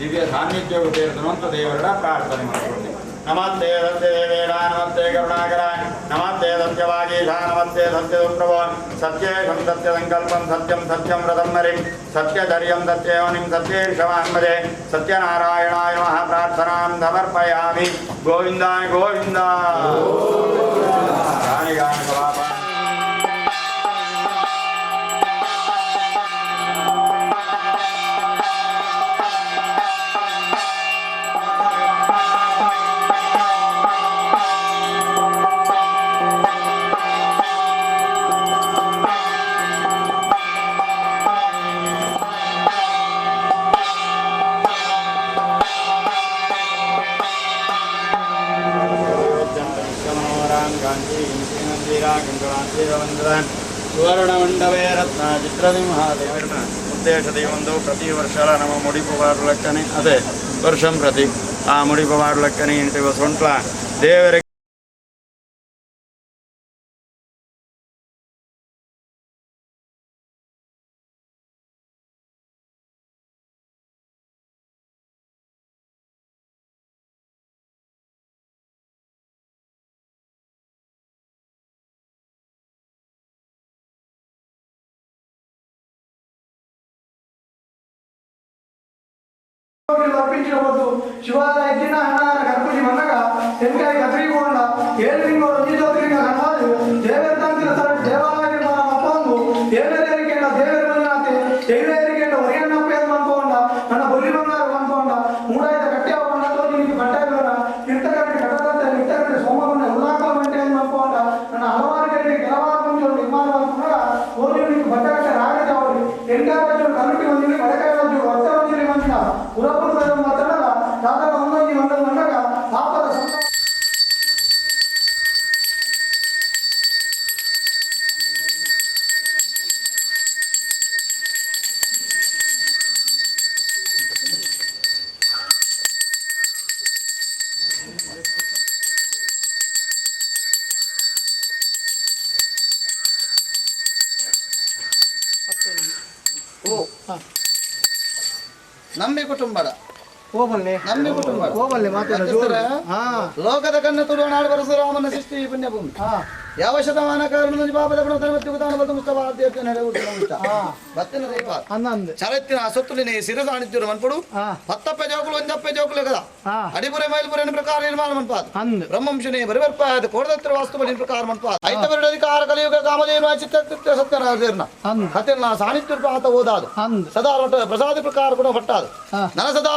ದಿವ್ಯ ಸಾನ್ನಿಧ್ಯವು ಸೇರಿಸುವಂತ ದೇವರ ಪ್ರಾರ್ಥನೆ ಮಾಡಿಕೊಳ್ಳಿ. ನಮಸ್ತೆ ಸತ್ಯದೇವೇಶ ನಮಸ್ತೆ ಕರುಣಾಕರಾಯ ನಮಸ್ತೆ ಸತ್ಯವಾಗೀಶ ನಮಸ್ತೆ ಸತ್ಯದುಪ್ರಭೋ ಸತ್ಯೇಶಂ ಸತ್ಯಸಂಕಲ್ಪಂ ಸತ್ಯಂ ಸತ್ಯಂ ವ್ರತಂ ಹರಿಂ ಸತ್ಯಧೈರ್ಯಂ ಸತ್ಯಯೋನಿಂ ಸತ್ಯೇಶಮಾನ್ಮದೆ ಸತ್ಯನಾರಾಯಣಾಯ ನಮಃ ಪ್ರಾರ್ಥನಾಂ ಸಮರ್ಪಯಾಮಿ. ಗೋವಿಂದ ಗೋವಿಂದ. ಸುವರ್ಣಮಂಡವೇ ರತ್ನ ಚಿತ್ರಸಿಂಹಾದೇವರನ ಉದ್ದೇಶದೊಂದು ಪ್ರತಿ ವರ್ಷ ನಮ್ಮ ಮುಡಿಪುವಾರು ಲೆಕ್ಕನೆ ಅದೇ ವರ್ಷಂ ಪ್ರತಿ ಆ ಮುಡಿಪುವಾರು ಲೆಕ್ಕನೆ ಇಂಟಿವ ಸೊಂಟ್ಲ ದೇವರಿಗೆ అర్పించవద్దు. శివాలయ ఎక్కిన అన్నార కర్పూజి మన్నగా ఎంకాయ కత్రిగోండ ఏలింగో రుచితోత్రింగ కనవాదు దేవేర్తంకిన సర దేవాలయ నిర్మాణ మప్పంగు ఏలేరికేండ దేవేర్ మంజనాతే ఏలేరికేండ ఒరియన్న పేరు మన్కోండ ನನ್ನ ಬೊಲ್ಲಿ ಬಂಗಾರ ಮನ್ಕೋಂಡ ಮೂಡಾಯ್ದ ಕಟ್ಟೆ ಹೋಗೋಣ ತೋಜಿ ನಿಂಗೆ ಬಟ್ಟಾಗಿರೋಣ ಕಿರ್ತಕಟ್ಟೆ ಕಟ್ಟದಂತೆ ನಿಟ್ಟಕಟ್ಟೆ ಸೋಮವನ್ನ ಉಲ್ಲಾಕಲ ಮಂಟೆ ಮನ್ಕೋಂಡ ನನ್ನ ಹಲವಾರು ಗಂಟೆ ಕೆಲವಾರು ಮುಂಜು ನಿರ್ಮಾಣ ಮನ್ಕೊಂಡಾಗ ತೋಜಿ ನಿಂಗೆ ಬಟ್ಟಕಟ್ಟೆ ರಾಗದ ಅವಳಿ ಎಂಗಾರ ಬಚ್ಚು ಕಮಿಟಿ ಒಂದಿನಿ ಮಡಕಾಯ ಬಚ್ಚು ಹೊತ್ತ ಒಂದಿನಿ ಮಂಜಿನ ಪುರಪುರ ಮಾತಾಡಲ್ಲ ದಾದಾಗ ಒಂದೊಂದು ಒಂದೊಂದು ಮಂಡಗ ಪಾಪದ ನಂಬಿ ಕುಟುಂಬದ ಹೋಗಲ್ಲೇ ನಂಬಿ ಕುಟುಂಬ ಹೋಗಲ್ಲೇ ಲೋಕದ ಕನ್ನ ತುಳುವ ನಾಡು ಬರಸು ರಾಮನ ಸೃಷ್ಟಿ ಪುಣ್ಯಭೂಮಿ ಯಾವ ಶತಮಾನ ಕಾರಣ ಪಾಪದ ಬತ್ತಿನ ದೀಪ ಚರತ್ತಿನ ಸೊತ್ತುಲಿನ ಸಿರಸಾಣಿತ್ಯರು ಮನ್ಪಡು ಹತ್ತಪ್ಪೆ ಜೋಕುಲು ಒಂದಪ್ಪೆ ಜೋಕುಲು ಕದ ಅಡಿಪುರೆ ಮೈಲ್ಪುರೆ ಪ್ರಕಾರ ನಿರ್ಮಾಣ ಮನ್ಪಾದ ಬ್ರಹ್ಮಂಶನೇ ಬರಿವರ್ಪಾದ ಕೋಡದತ್ರ ವಾಸ್ತುಬಲಿ ಪ್ರಕಾರ ಮನ್ಪಾದ ಐತವರಡ ಅಧಿಕಾರ ಕಲಿಯುಗ ಕಾಮಧೇನು ಚಿತ್ತ ಸತ್ಯರಾಜೇರ್ನ ಕಥೆನ ಸಾಣಿತ್ಯ ಪಾತ ಓದಾದು ಸದಾ ಪ್ರಸಾದ ಪ್ರಕಾರ ಕೂಡ ಹೊಟ್ಟಾದು ನನ ಸದಾ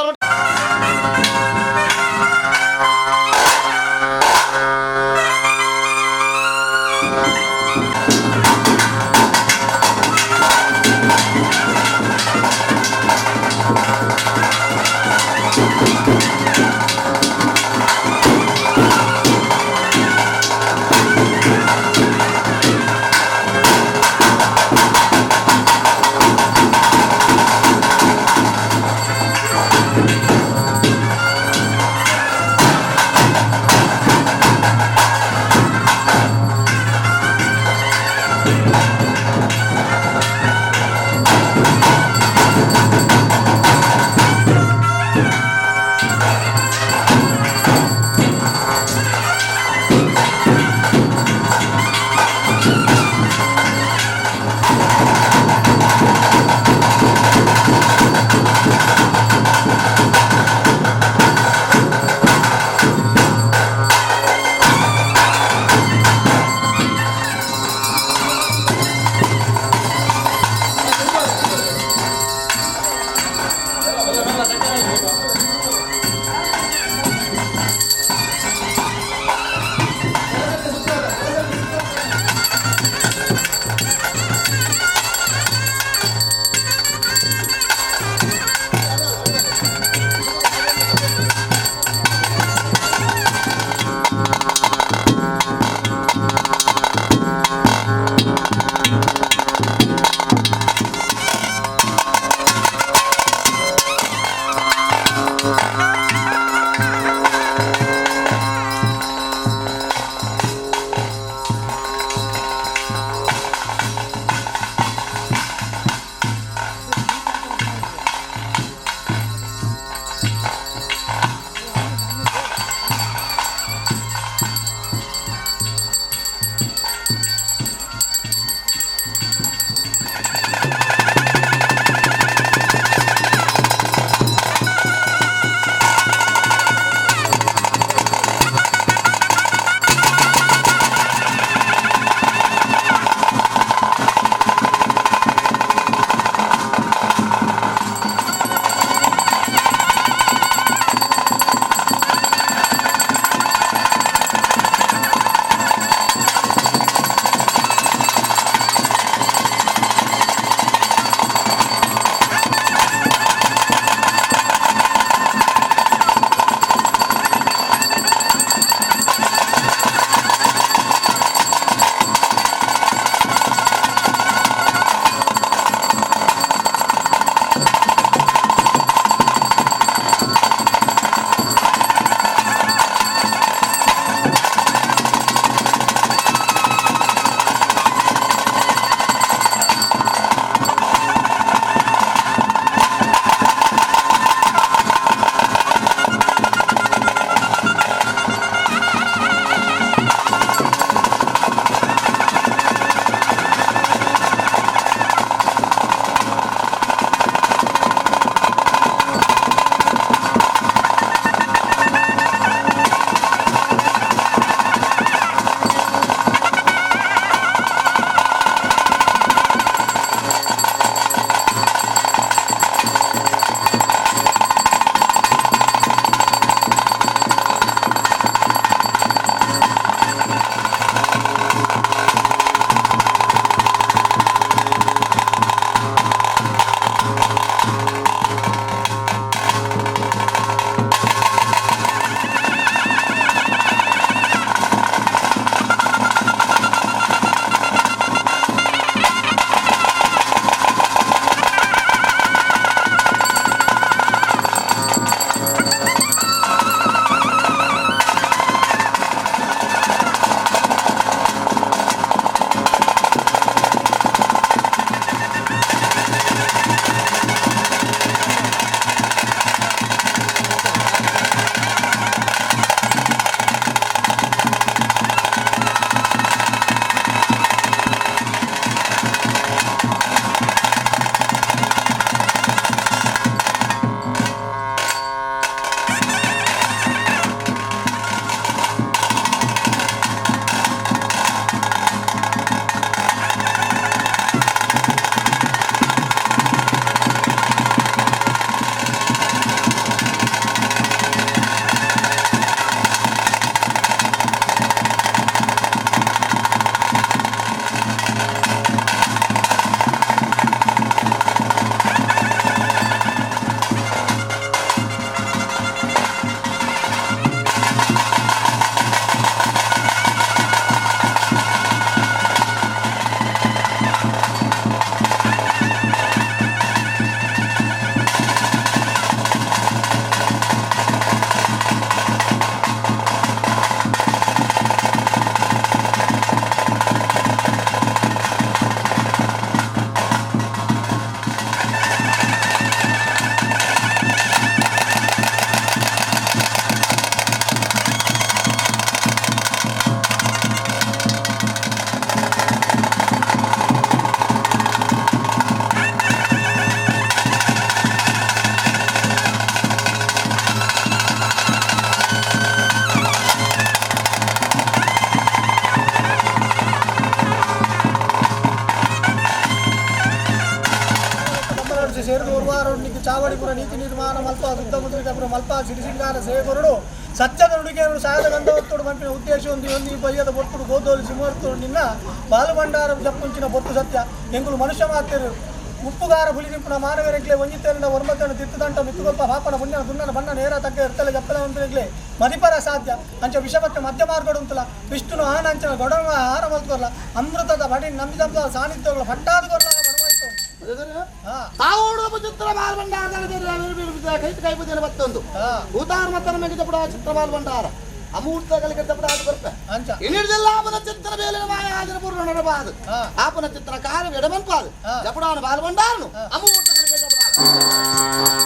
ಪುರ ನೀತಿ ನಿರ್ಮಾಣ ಮಲ್ಪ ದುಗ್ಧ ಮುದ್ರಿತ ಮಲ್ಪ ಸಿರಿಸಿಂಗಾರ ಸೇವರುಡು ಸತ್ಯದ ನುಡಿಗೆಗಳು ಸಾಯದ ಗಂಧವತ್ತೋಡು ಮಂಪಿನ ಉದ್ದೇಶ ಒಂದು ಬಯ್ಯದ ಬೊಟ್ಟುಡು ಗೋದೋಲಿ ಸಿಂಹರ್ತೋಡು ನಿನ್ನ ಬಾಲಭಂಡಾರ ಜಪ್ಪುಂಚಿನ ಬೊಟ್ಟು ಸತ್ಯ ಎಂಗುಲು ಮನುಷ್ಯ ಮಾತೇರು ಉಪ್ಪುಗಾರ ಹುಲಿ ನಿಂಪುನ ಮಾನವರೆಗ್ಲೆ ಒಂಜಿತೇರಿನ ವರ್ಮತನ ತಿತ್ತದಂಟ ಮಿತ್ತುಗೊಲ್ಪ ಪಾಪನ ಪುಣ್ಯನ ದುನ್ನನ ಬಣ್ಣ ನೇರ ತಕ್ಕ ಇರ್ತಲೆ ಜಪ್ಪಲ ಒಂದಿರಗ್ಲೆ ಮದಿಪರ ಸಾಧ್ಯ ಅಂಚ ವಿಷಪಕ್ಕೆ ಮಧ್ಯ ಮಾರ್ಗಡು ಉಂಟಲ್ಲ ವಿಷ್ಣುನು ಆನಂಚನ ಗೊಡವ ಆಹಾರ ಮಲ್ಕೊರ್ಲ ಅಮೃತದ ಬಡಿ ನಂಬಿದಂತ ಸಾನ್ನಿಧ್ಯಗಳು ಪಟ್ಟಾದ ಕೊರ್ಲ ಚಿತ್ರ ಬಾಲ್ಭಂಡಾರ ಕೈ ಬುದ್ಧಿನ ಮತ್ತೊಂದು ಉದಾರ ಮತ್ತನ ಮೆಗಿದಪಡ ಚಿತ್ರ ಬಾಲ್ಭಂಡಾರ ಅಮೂರ್ತಗಳಿಗೆ ತಪ್ಪಡಾದು ಬರ್ತೆ ಇನ್ನಿಡ್ದೆಲ್ಲ ಆಪನ ಚಿತ್ರ ಬೇಲಿನ ಮಾಯ ಆದಿನ ಪೂರ್ಣ ನಡಬಾದು ಆಪನ ಚಿತ್ರ ಕಾರ್ಯ ಎಡಮನ್ಪಾದು ಜಪಡಾನ ಬಾಲ್ಭಂಡಾರನು ಅಮೂರ್ತಗಳಿಗೆ ಜಪಡಾದು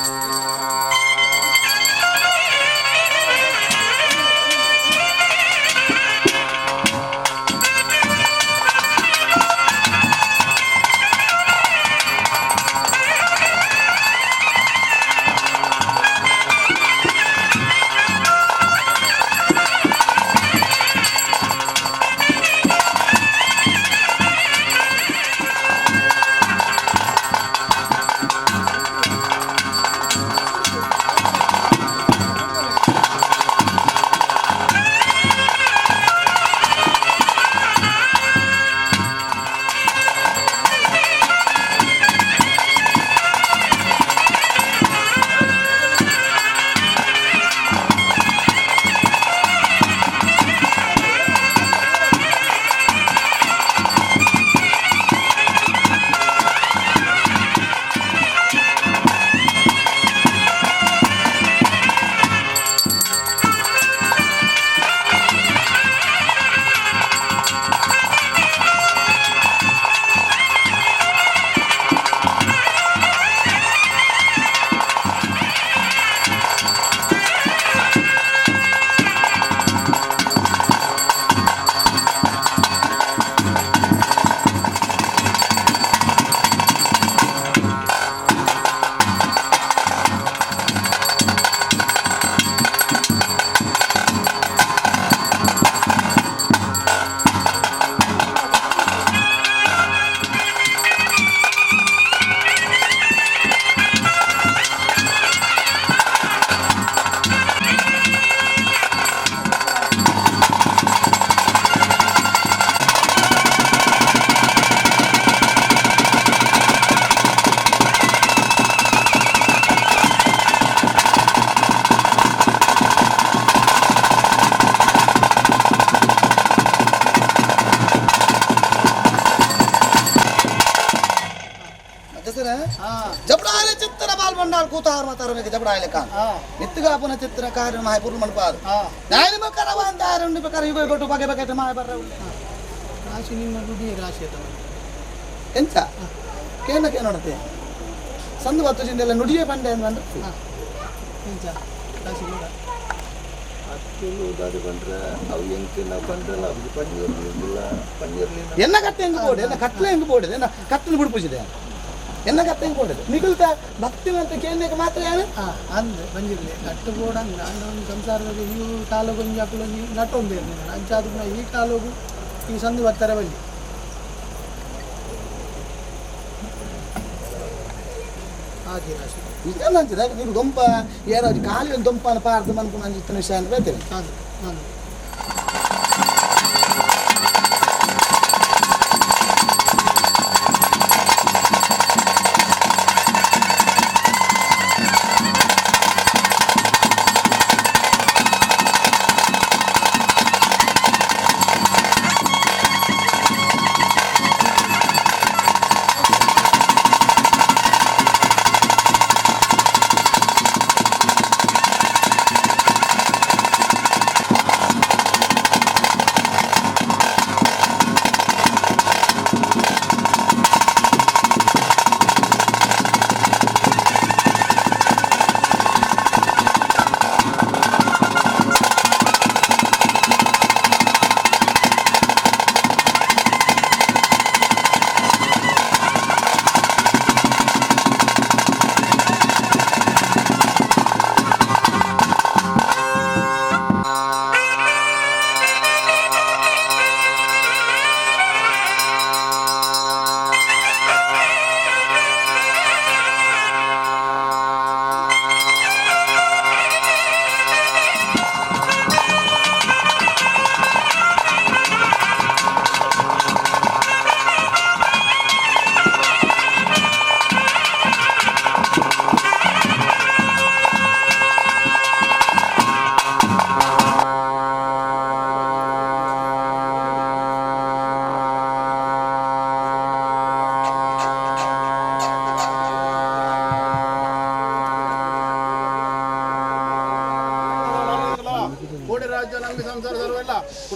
जबडाले चित्र बालभंडार कुतार मातार में जबडाले का नित्तिगा अपना चित्र कार्य माय पूर्ण मनपाद नायनि मकर वांदार उन्नी प्रकार युग गोटु बगे बगे माय बर्र राशि ನಿಮ್ಮ ದುಡಿ ರಾಶಿ ಅದ ಎಂತ ಕೇನ ನೋಡತೆ ಸಂದು ವತ್ತುಜಿಂದೆಲ್ಲ ನುಡಿಯೇ ಬಂಡೆ ಅಂತ ಎಂತ ರಾಶಿ ನೋಡ ಅತ್ತಲು ದಾದಿ ಬಂದ್ರೆ ಅವು ಎಂಕಿನ ಬಂದ್ರಲ್ಲ ಅದು ಪನ್ನೀರ್ಲಿಲ್ಲ ಎನ್ನ ಕಟ್ಟೆ ಹೆಂಗೆ ಬೋಡೆ ಎನ್ನ ಕಟ್ಲೆ ಹೆಂಗೆ ಬೋಡೆ ಎನ್ನ ಕಟ್ಟಲು ಬಿಡ್ಪುಜಿದೆ ಎನ್ನ ಕಟ್ಟೆ ಹೆಂಗೆ ಬೋಡೆ ನಿಗಲ್ತ ಭಕ್ತಿ ಅಂತ ಕೇಂದ್ರಕ್ಕೆ ಮಾತ್ರ ಏನು ಅಂದ್ರೆ ಬಂದಿರಲಿ ಕಟ್ಟು ಬೋಡಂಗ ನಾನು ಸಂಸಾರದಲ್ಲಿ ಈ ಕಾಲೋಗು ಹಾಕಲು ನಟ್ಟೊಂದಿರಲಿ ಅಂಚಾದ ಈ ಕಾಲೋಗು ಈ ಸಂದು ಬರ್ತಾರೆ ಬಲ್ಲಿ ಹಾಗೆ ರಾಶಿ ಇಷ್ಟಂತಿದೆ ನೀವು ದೊಂಪ ಯಾರೋ ಕಾಲಿನ ದೊಂಪನ ಪಾರ್ದು ಮನ್ಕೊಂಡು ಅಂಜಿತ್ತಿನ ವಿಷಯ ಅಂತ ಹೇಳ್ತೇನೆ ನಾನು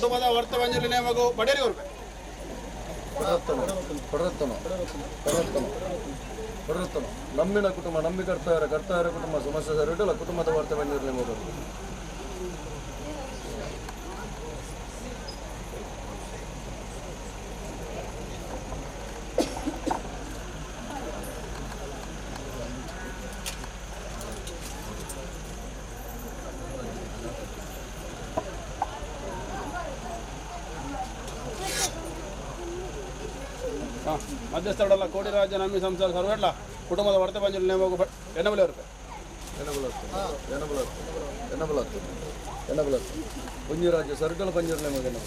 ಕುಟುಂಬದ ವರ್ತವಂಜಲಿ ನೇಮಗು ಪಡೆಯರಿ ಅವ್ರಿಗೆ ಪಡರತ್ತನು ನಮ್ಮಿನ ಕುಟುಂಬ ನಂಬಿ ಕರ್ತಾರ ಕುಟುಂಬ ಸಮಸ್ಯೆ ಸರಿಡಲ್ಲ ಕುಟುಂಬದ ವರ್ತವಂಜಲಿ ನೇಮಗು ಮಧ್ಯಸ್ಥರಲ್ಲ ಕೋಟಿ ರಾಜ್ಯ ನಮ್ಮಿ ಸಂಸಾರ ಸರ್ವೆಲ್ಲ ಕುಟುಂಬದ ವರ್ತವಂಜಲಿ ನೇಮಗು ಎನ್ನಬಲೆ ಅವ್ರಿಗೆ ಪಂಜರಾಜ್ಯ ಸರ್ಕಲ್ ಪಂಜರ್ಲೆ ಮಗನ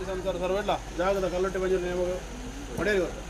ಸಂಸಾರ ಸರ್ವೆಲ್ಲ ಜಾಗದ ಕಲ್ಲೊಟ್ಟಿ ಬಂಜರು ನೇಮಗು ಪಡೆಯರಿ ಅವ್ರಿಗೆ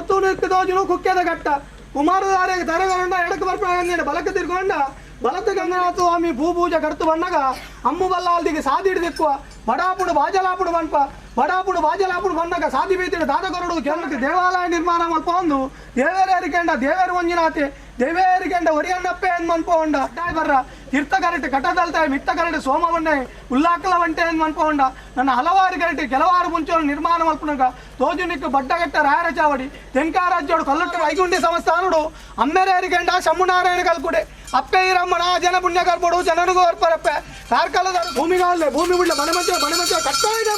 ಹೊರ್ತೂನು ದೋಜುನು ಕುಕ್ಕೆದ ಘಟ್ಟ ಕುಮಾರಧಾರೆಗೆ ತರಗೊಂಡ ಎಡಕ್ಕೆ ಬರ್ಪಂಗ ಬಲಕ್ಕೆ ತಿರ್ಕೊಂಡ ಬಲತ್ತು ಗಂಗನಾಥ ಸ್ವಾಮಿ ಭೂಪೂಜೆ ಕರ್ತು ಬಂದಾಗ ಅಮ್ಮು ಬಲ್ಲಾಲ್ದಿಗೆ ಸಾದಿ ಹಿಡಿದಿಕ್ಕುವ ಬಡಾಪುಡು ಬಾಜಲಾಪುಡು ಬನ್ಪ ಬಡಾಪುಡು ಬಾಜಲಾಪುಡು ಬಂದಾಗ ಸಾದಿ ಬೀತಿಡು ದಾದಗರುಡು ಕೆಳಕ್ಕೆ ದೇವಾಲಯ ನಿರ್ಮಾಣ ಮಲ್ಪ ಒಂದು ದೇವೇರಿಕೆಂಡ ದೇವೇರು ಮಂಜುನಾಥೆ ದೇವೇರಿಕೆಂಡ ಒರಿಯಣ್ಣಪ್ಪೆ ಎಂದು ಮನ್ಪೊಂಡ ಬರ್ರ ತೀರ್ಥ ಕರೆಕ್ಟ್ ಕಟ್ಟದಲ್ತಾಯಿ ಮಿತ್ತ ಕರೆಕ್ಟ್ ಸೋಮವನ್ನೇ ಉಲ್ಲಾಕಲ ವಂಟೆ ಎಂದು ಮನ್ಪೊಂಡ ನನ್ನ ಹಲವಾರು ಕರೆಕ್ಟ್ ಕೆಲವಾರು ಮುಂಚೆ ನಿರ್ಮಾಣ ಮಲ್ಪನಗ ತೋಜುನಿಕ್ಕು ಬಡ್ಡಗಟ್ಟ ರಾಯರ ಚಾವಡಿ ತೆಂಕಾರಾಜ್ಯೋಡು ಕಲ್ಲಟ್ಟು ವೈಗುಂಡಿ ಸಂಸ್ಥಾನುಡು ಅಮ್ಮೆರೇರಿಕೆಂಡ ಶಂಭುನಾರಾಯಣ ಕಲ್ಕುಡೆ ಅಪ್ಪೆ ರಮ್ಮಣ ಜನ ಪುಣ್ಯ ಕರ್ಪಡು ಜನನಿಗೂ ಅರ್ಪರಪ್ಪೆ ಕಾರ್ಕಾಲದ ಭೂಮಿಗಾಲೇ ಭೂಮಿ ಬಿಡ್ಲೆ ಮನೆ ಮಧ್ಯೆ ಕಟ್ಟ ಇದೆ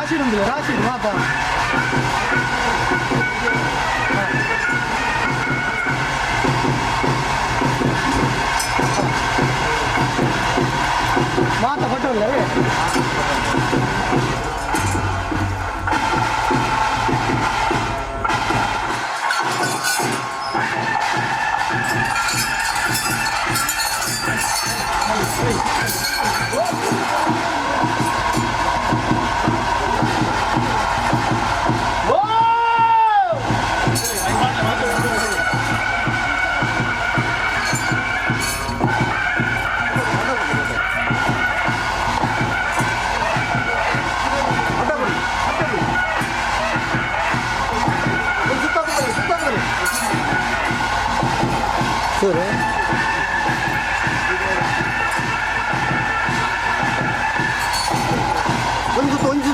ರಾಶಿ ಮಾತಾ ಮಾತಾ ಪಟ್ಟಲ್ಲವೇ ಸರಿ ಒಂಜಿ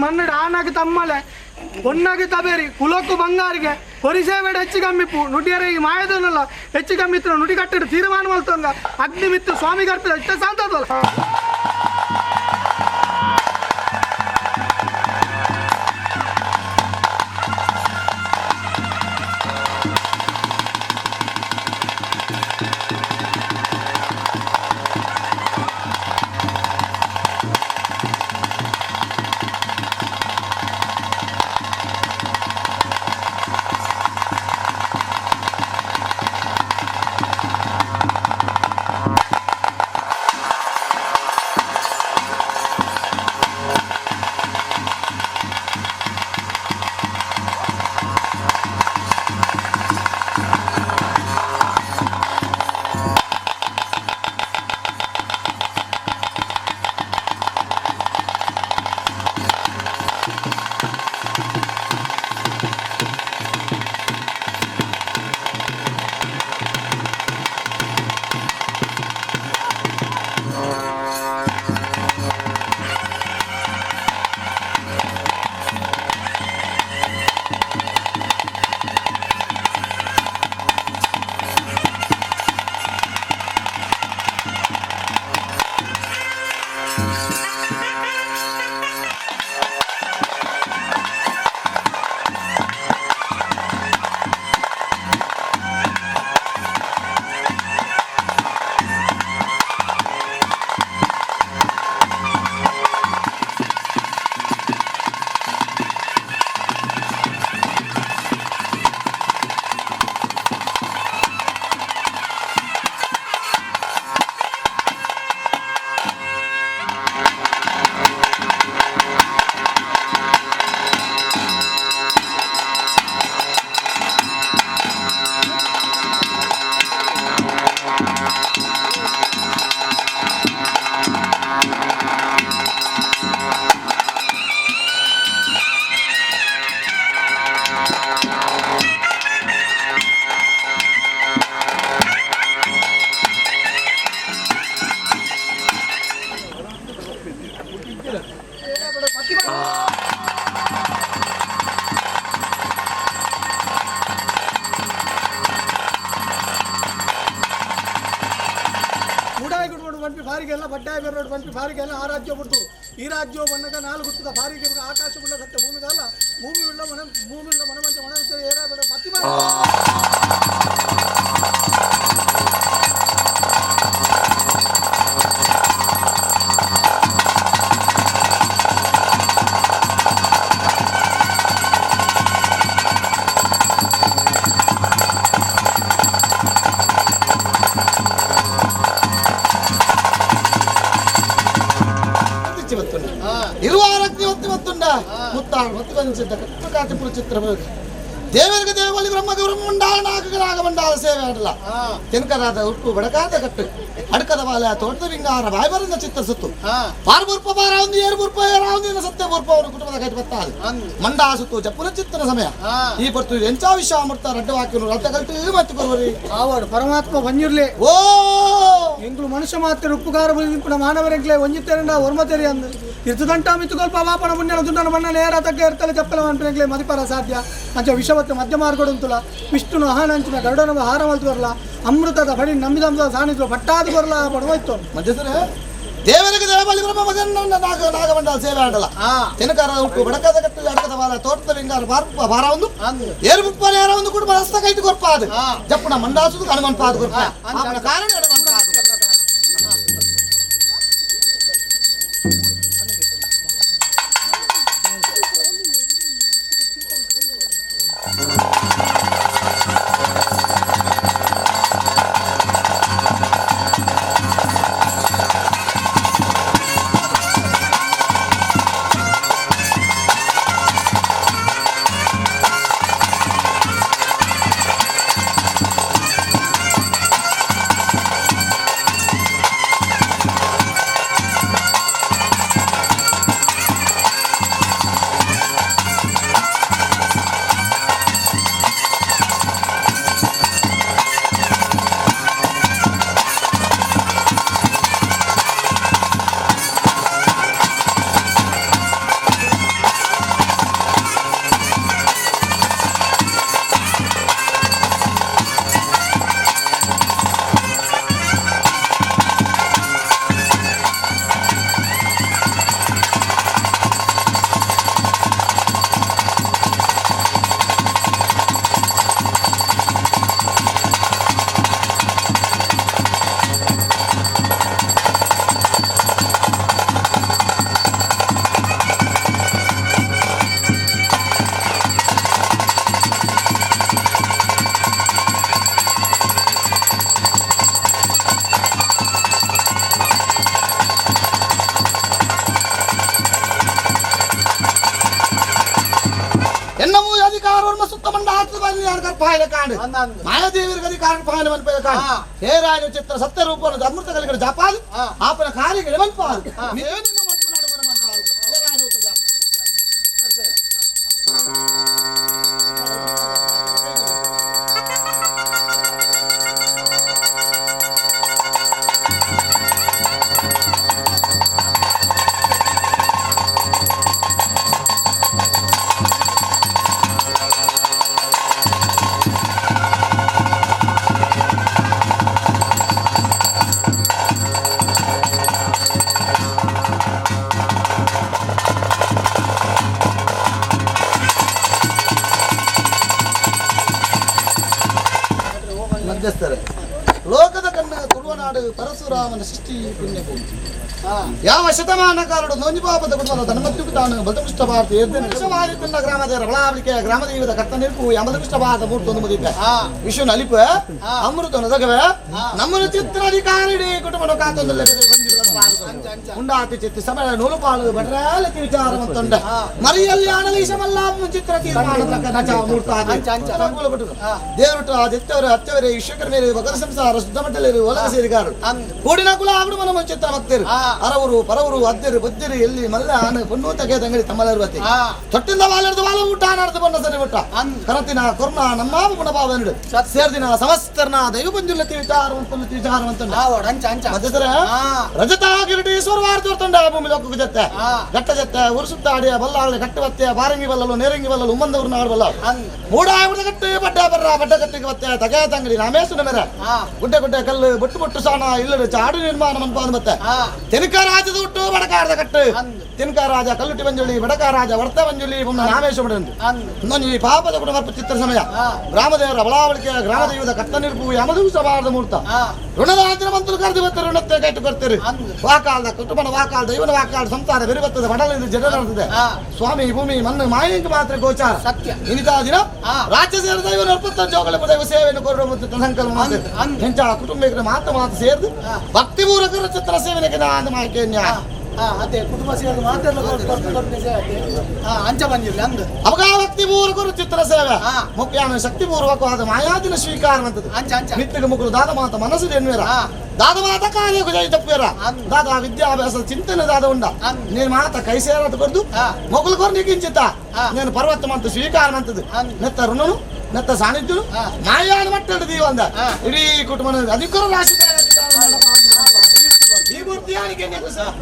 ಮನ್ನಡ ಆನಾಗಿ ತಮ್ಮಲೆ ಒನ್ನಾಗಿ ತಬೇರಿ ಕುಲಕ್ಕೂ ಬಂಗಾರಿಗೆ ಹೊರಿಸೇಬೇಡ ಹೆಚ್ಚು ಕಮ್ಮಿಪ್ಪು ನುಡಿಯರಿಗೆ ಮಾಯದಲ್ಲ ಹೆಚ್ಚು ಕಮ್ಮಿತ್ತು ನುಡಿ ಕಟ್ಟಿಡು ತೀರ್ಮಾನ ಮಲ್ತಂಗ ಅಗ್ನಿ ಮಿತ್ತು ಸ್ವಾಮಿ ಗರ್ಪಿದ ಇಷ್ಟ ಸಾಂತದಲ್ಲ ಭಾರಿಗೆಲ್ಲ ಬಡ್ಡಾಯ ಬೇರೆ ಬಂದು ಭಾರಿಗೆಲ್ಲ ಆ ರಾಜ್ಯ ಬಿಟ್ಟು ಈ ರಾಜ್ಯ ಬಂದಾಗ ನಾಲ್ಕು ಗುತ್ತದ ಭಾರಿಗೆ ಆಕಾಶ ಬಿಡ ಸತ್ಯ ಭೂಮಿಗಲ್ಲ ಭೂಮಿ ಉಳ್ಳ ಮನಮಂಚ ಮನ ಏರ ಬೇಡ ಪತ್ತಿ ಚಿತ್ರ ದೇವರಿಗೆ ದೇವಲ್ಲಿ ಬ್ರಹ್ಮಗೆ ಬ್ರಹ್ಮಂಡಾಲ ನಾಗಗೆ ನಾಗಮಂಡಾಲ ಸೇವೆ ಆಡಲ್ಲ ತೆನಕರಾದ ಉಪ್ಪು ಬಡಕಾದ ಕಟ್ಟು ಅಡಕದ ಬಾಲ ತೋಟದ ವಿಂಗಾರ ಬಾಯ್ಬರಿಂದ ಚಿತ್ರ ಸುತ್ತು ಪಾರ್ಬೂರ್ಪ ಬಾರಾವುಂದು ಏರ್ಬೂರ್ಪ ಏರಾವುಂದಿನ ಸತ್ಯಬೂರ್ಪ ಅವರ ಕುಟುಂಬದ ಕೈಟ್ ಬತ್ತಾದ ಮಂಡಾ ಸುತ್ತು ಜಪ್ಪುನ ಚಿತ್ರ ಸಮಯ ಈ ಪರ್ತು ಎಂಚಾ ವಿಷಯ ಅಮೃತ ರಡ್ಡು ಹಾಕಿರು ರಥ ಕಲ್ತು ಮತ್ತೆ ಬರುವರಿ ಆವಾಡು ಪರಮಾತ್ಮ ಬಂಜಿರ್ಲಿ ಓ ಎಂಗಳು ಮನುಷ್ಯ ಮಾತ್ರ ಉಪ್ಪುಗಾರ ಕೂಡ ಮಾನವರೆಂಗ್ಲೆ ಒಂಜಿತ್ತೇರಂಡ ಒರ್ಮತೆರಿ ಅಂದು ಇರ್ತದಂಟ ಮಿತ್ತುಗೊಲ್ಪ ಪಾಪನ ಮುನ್ನೆನ ದುಂಡನ ಮಣ್ಣನ ಏರ ತಗ್ಗೆ ಇರ್ತಲೆ ಚಪ್ಪಲ ಮಂಟ್ರೆಂಗ್ಲೆ ಮದಿಪರ ಸಾಧ್ಯ ಅಂಚ ವಿಷವತ್ತು ಮಧ್ಯ ಮಾರ್ಗೊಡುಂತುಲ ವಿಷ್ಣುನು ಆಹಾನಂಚಿನ ಗರುಡನ ಹಾರ ಮಲ್ತು ಬರಲ್ಲ ಅಮೃತದ ಬಡಿ ನಂಬಿದಂಬ ಸಾನಿದ್ರು ಬಟ್ಟಾದ ಬರಲ್ಲ ಬಡವೋಯ್ತು ಮಧ್ಯಸರೆ ದೇವರಿಗೆ ದೇವಲ್ಲಿ ಬ್ರಹ್ಮ ಮಗನ ನಾಗಮಂಡಲ ಸೇವೆ ಆಡಲ್ಲ ತೆನಕರ ಉಪ್ಪು ಬಡಕದ ಕಟ್ಟು ಅಡಕದ ಬಾಲ ತೋಟದ ವಿಂಗಾರ ಭಾರ ಒಂದು ಏರು ಮುಪ್ಪ ನೇರ ಒಂದು ಕುಟುಂಬ ಹಸ್ತ ಕೈತು ಕೊರ್ಪ ಅದು ಜಪ್ಪುನ ಮಂಡಾಸುದು ಹನುಮಂತ ಪಾದ ಕೊರ್ಪ ಕಾರಣ ಸುತ್ತ ಮಂಡ ಆತು ಬಂದು ಯಾರು ಪಾಯಲೆ ಕಾಂಡು ಮಾಯಾದೇವಿಯರಿಗೆ ಅಧಿಕಾರ ಪಾಯನೆ ಮನ್ಪೇಲೆ ಕಾಂಡು ಹೇರಾಯನ ಚಿತ್ರ ಸತ್ಯ ರೂಪವನ್ನು ಅಮೃತ ಕಲಿಗಳ ಜಾಪಾಲು ಆಪನ ಕಾರ್ಯಗಳು ಮನ್ಪಾಲು ನೀವೇ ನಿಮ್ಮ ಮನ್ಪು ನಾಡುಗಳ ಮನ್ಪಾಲು ಹೇರಾಯನ ರೂಪ ಜಾಪಾಲು ಮಧ್ಯಸ್ಥರೇ ಲೋಕದ ಕಣ್ಣ ತುಳುವನಾಡು ಪರಶುರಾಮನ ಸೃಷ್ಟಿ ಪುಣ್ಯಭೂಮಿ ಯಾವ ಶತಮಾನಕಾರರು ನೋಂಜಿಪಾಪದ ಕುಟುಂಬದ ಧರ್ಮತ್ಯುಕು ತಾನು ಬಲಕೃಷ್ಣ ಭಾರತ ಎದ್ದಿನ ಗ್ರಾಮದ ಬಳಾವಳಿಕೆ ಗ್ರಾಮದೇವದ ಕರ್ತನಿರ್ಪು ಯಮದಕೃಷ್ಣ ಭಾರತ ಮೂರ್ತೊಂದು ಮುದಿದ್ದೆ ವಿಶ್ವನ ಅಲಿಪ ಅಮೃತನ ಜಗವೆ ನಮ್ಮನ್ನು ಚಿತ್ರಾಧಿಕಾರಿ ಕುಟುಂಬ ಕಾತೊಂದಲ್ಲ ಉಂಡಾತಿ ಚಿತ್ತಿ ಸಮಯ ನೂಲುಪಾಲು ಬಡ್ರಾಲತಿ ವಿಚಾರವಂತೊಂಡ ಮರಿಯಲ್ಲಿ ಆನಲೀಶಮಲ್ಲ ಚಿತ್ರ ತೀರ್ಮಾನ ಮೂರ್ತ ದೇವರುಟ ಆದಿತ್ಯವರು ಹತ್ತವರೇ ವಿಶ್ವಕರ್ಮೇರಿ ಭಗದ ಸಂಸಾರ ಸುತ್ತಮಟ್ಟಲೇರಿ ಒಲಗ ಸೇರಿಗಾರು ಕೂಡಿನ ಕುಲ ಆಗುಡು ಮನ ಚಿತ್ರ ಭಕ್ತರು ಅರವರು ಪರವರು ಅದ್ದರು ಬುದ್ಧಿರು ಎಲ್ಲಿ ಮಲ್ಲ ಆನೆ ಪುಣ್ಣೂತ ಕೇದಂಗಡಿ ತಮ್ಮಲರ್ವತಿ ತೊಟ್ಟಿಂದ ವಾಲರ್ದು ವಾಲ ಊಟ ನಾಡ್ದು ಬಂದ ಸರಿ ಊಟ ಕರತಿನ ಕೊರ್ನ ನಮ್ಮ ಪುಣಭಾವ ಸೇರ್ದಿನ ಸಮಸ್ತರ್ನ ದೈವ ಪಂಜುಲ್ಲತಿ ವಿಚಾರವಂತ ಮಧ್ಯತರ ರಜತ ಕಿರೀಟೀಶ್ವರ ವಾರ್ತಿರ್ತೊಂಡ ಭೂಮಿ ಲೋಕಕ್ಕೆ ಜತ್ತೆ ಗಟ್ಟ ಜತ್ತೆ ಉರುಸುತ್ತಾಡಿಯ ಬಲ್ಲಾಗಲಿ ಕಟ್ಟುವತ್ತೆ ಬಾರಂಗಿ ಬಲ್ಲಲು ನೇರಂಗಿ ಬಲ್ಲಲು ಉಮ್ಮಂದವ್ರು ನಾಡ್ಬಲ್ಲ ಮೂಡ ಗಟ್ಟಿ ಬಡ್ಡ ಬರ್ರ ಬಡ್ಡ ಗಟ್ಟಿಗೆ ಬತ್ತೆ ತಗೆ ತಂಗಡಿ ರಾಮೇಶ್ವರ ಮೇರೆ ಗುಡ್ಡೆ ಗುಡ್ಡೆ ಕಲ್ಲು ಬೊಟ್ಟು ಬೊಟ್ಟು ಸಾಣ ಇಲ್ಲಡು ಚಾಡು ನಿರ್ಮಾಣ ಮನ್ಪಾದ ಮತ್ತೆ ತಿನಕ ರಾಜದ ಹುಟ್ಟು ಬಡಕಾರದ ಕಟ್ಟು ತಿನಕ ರಾಜ ಕಲ್ಲುಟ್ಟಿ ಬಂಜುಳಿ ಬಡಕ ರಾಜ ವರ್ತ ಬಂಜುಳಿ ನಾಮೇಶ್ವರ ಇನ್ನೊಂದು ಈ ಪಾಪದ ಕೂಡ ಮರ್ಪ ಚಿತ್ರ ಸಮಯ ಗ್ರಾಮದೇವರ ಬಳಾವಳಿಕೆ ಗ್ರಾಮದೇವದ ಕಟ್ಟನಿರ್ಪು ಯಮದು ಸಭಾದ ಮೂರ್ತ ಋಣದ ಆಂತರ ಮಂತ್ರು ಕರೆದು ಬರ್ತಾರೆ ಋಣತ್ತೆ ಕೈಟು ಬರ್ತೀರಿ ವಾಕಾಲದ ಕುಟುಂಬನ ವಾಕಾಲ ದೈವನ ವಾಕಾಲ ಸಂಸಾರ ಬೆರಿಬತ್ತದ ಬಡಲಿಂದ ಜನರದೆ ಸ್ವಾಮಿ ಭೂಮಿ ಮಣ್ಣು ಮಾಯಂಕ ಮಾತ್ರ ಗೋಚಾರ ಸತ್ಯ ಇನಿತಾ ದಿನ ರಾಜ್ಯ ಸೇರಿದ ದೈವನ 25 ಜೋಗಳ ದೈವ ಸೇವೆಯನ್ನು ಕೊಡುವ ಮತ್ತು ಸಂಕಲ್ಪ ಮಾಡ್ತಾರೆ ಹೆಂಚ ಕುಟುಂಬಿಕರ ಮಾತು ಸೇರಿದು ಭಕ್ತಿಪೂರ್ವಕರ ಚಿತ್ರ ಸೇವೆಗೆ ನಾನು ಮಾಹಿತಿಯನ್ಯ ಅದೇ ಕುಟುಂಬ ಸೇವೆ ಮಾತ್ರ ಅಂಚ ಬಂದಿರಲಿ ಅಂದ ಅವಾಗ ಭಕ್ತಿಪೂರ್ವಕರು ಚಿತ್ರ ಸೇವೆ ಮುಖ್ಯ ಶಕ್ತಿಪೂರ್ವಕವಾದ ಮಾಯಾದಿನ ಸ್ವೀಕಾರ ಅಂತದ್ದು ನಿತ್ಯಗ ಮುಖರು ದಾದ ಮಾತ ಮನಸ್ಸು ಎನ್ವೇರ ದಾದ ಮಾತ ಕಾರ್ಯ ಜೈ ತಪ್ಪೇರ ದಾದ ವಿದ್ಯಾಭ್ಯಾಸ ಚಿಂತನೆ ದಾದ ಉಂಡ ನೀನು ಮಾತ ಕೈ ಸೇರದು ಕೊಡ್ದು ಮೊಗಲು ಕೊರ್ ನಿಗಿಂಚಿತ ನೀನು ಪರ್ವತ ಮಂತ ಸ್ವೀಕಾರ ಅಂತದ್ದು ನೆತ್ತ ಋಣನು ನೆತ್ತ ಸಾನ್ನಿಧ್ಯನು ಮಾಯಾನ ಮಟ್ಟ ದೀವಂದ ಇಡೀ ಕುಟುಂಬ ಅಧಿಕಾರ ರಾಶಿ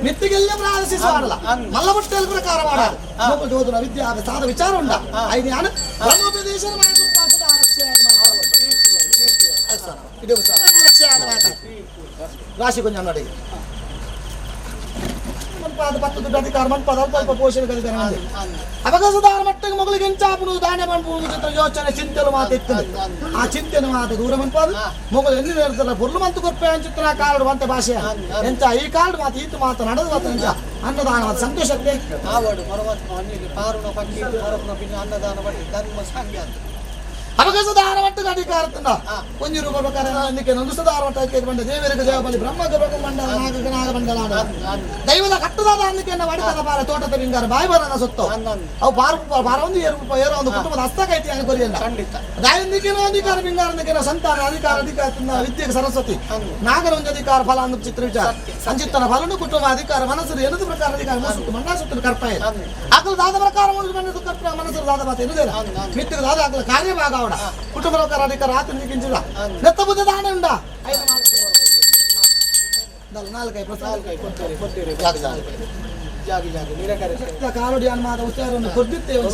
ನಿತ್ತಿಗೆಲ್ಲ ಪ್ರಾರಂಭಿಸುವಲ್ಲ ಮಲ್ಲ ಮುಟ್ಟಲ್ ಪ್ರಕಾರ ಮಾಡೋದು ಓದುವ ವಿದ್ಯಾಭ್ಯಾಸದ ವಿಚಾರ ಉಂಡ ಐದು ನಾನು ಬ್ರಹ್ಮೋಪದೇಶ ರಾಶಿ ಕೊಂಚ ನೋಡಿ ಮನ್ಪಾದ 10 ದುಡ್ಡು ಅಧಿಕಾರ ಮನ್ಪಾದ ಅಲ್ಪ ಪೋಷಣೆ ಕಲಿತಾನೆ ಅವಾಗ ಸುಧಾರ ಮಟ್ಟಿಗೆ ಮಗಳಿಗೆ ಹೆಂಚಾಪುಡು ದಾನೆ ಮಾಡ್ಬೋದು ಚಿತ್ರ ಯೋಚನೆ ಚಿಂತೆಲು ಮಾತಿರ್ತದೆ ಆ ಚಿಂತೆನ ಮಾತು ದೂರ ಮನ್ಪಾದ ಮಗಳು ಎಲ್ಲಿ ಹೇಳ್ತಲ್ಲ ಬುರ್ಲು ಮಂತು ಕೊಪ್ಪೆ ಚಿತ್ರ ಕಾಡು ಅಂತ ಭಾಷೆ ಎಂತ ಈ ಕಾಡು ಮಾತು ಈತು ಮಾತು ನಡೆದು ಮಾತು ಎಂತ ಅನ್ನದಾನ ಮಾತು ಸಂತೋಷಕ್ಕೆ ಆವಡು ಪರಮಾತ್ಮ ಅನ್ನಿಗೆ ಪಾರುಣ ಪಂಡಿತ ಪರಮ ಪಿನ್ನ ಅನ್ನದಾನ ಮಾಡಿ ಧರ್ಮ ಸಂಖ್ಯೆ ಅಂತ ಅವಾಗ ಸುಧಾರ ಮಟ್ಟಿಗೆ ಅಧಿಕಾರ ಒಂಜಿ ರೂಪಾಯಿ ಬೇಕಾದ್ರೆ ಅನ್ನಕ್ಕೆ ಒಂದು ಸುಧಾರ ಮಟ್ಟಕ್ಕೆ ಬಂದ ದೇವರಿಗೆ ದೇವಬಲಿ ಬ್ರಹ್ಮ ಗರ್ಭ ಮಂಡಲ ನಾಗ ಮಂಡಲ ದೈವದ ಕಟ್ಟದಾದ ಅನ್ನಕ್ಕೆ ವಡಿತದ ಪಾರ ತೋಟದ ಲಿಂಗಾರ ಬಾಯಿ ಬರೋಣ ಸೊತ್ತು ಅವು ಬಾರ ಒಂದು ಏರೋ ಒಂದು ಕುಟುಂಬದ ಹಸ್ತಕೈತಿ ಅನ್ನು ಕೊರಿಯಲ್ಲ ದಾಯಂದಿಕೇನೋ ಅಧಿಕಾರ ಬಿಂಗಾರನಿಗೇನೋ ಸಂತಾನ ಅಧಿಕಾರ ವಿದ್ಯೆಗೆ ಸರಸ್ವತಿ ನಾಗರ ಒಂದು ಅಧಿಕಾರ ಫಲ ಅಂದ ಚಿತ್ರ ವಿಚಾರ ಸಂಚಿತ್ತನ ಫಲನು ಕುಟುಂಬ ಅಧಿಕಾರ ಮನಸ್ಸು ಏನದು ಪ್ರಕಾರ ಅಧಿಕಾರ ಮನಸ್ಸು ಮಂಡ ಸುತ್ತಲು ಕರ್ಪ ಆಗಲು ದಾದ ಪ್ರಕಾರ ಮನಸ್ಸು ದಾದ ಮಾತು ಎನ್ನುವುದಿಲ್ಲ ಮಿತ್ರ ದಾದ ಆಗಲ ಕಾರ್ಯಭಾಗ ಕುಟುಂಬ ಅಧಿಕಾರ ಆತನಿಗೆ ಕಿಂಚಿದ ನೆತ್ತ ಬುದ್ಧ ದಾನ ಉಂಡ ಕಾಲುಡಿ ಅನ್ಮಾದ ಉಚ್ಚಾರವನ್ನು ಕೊಡ್ದಿತ್ತೇವೆ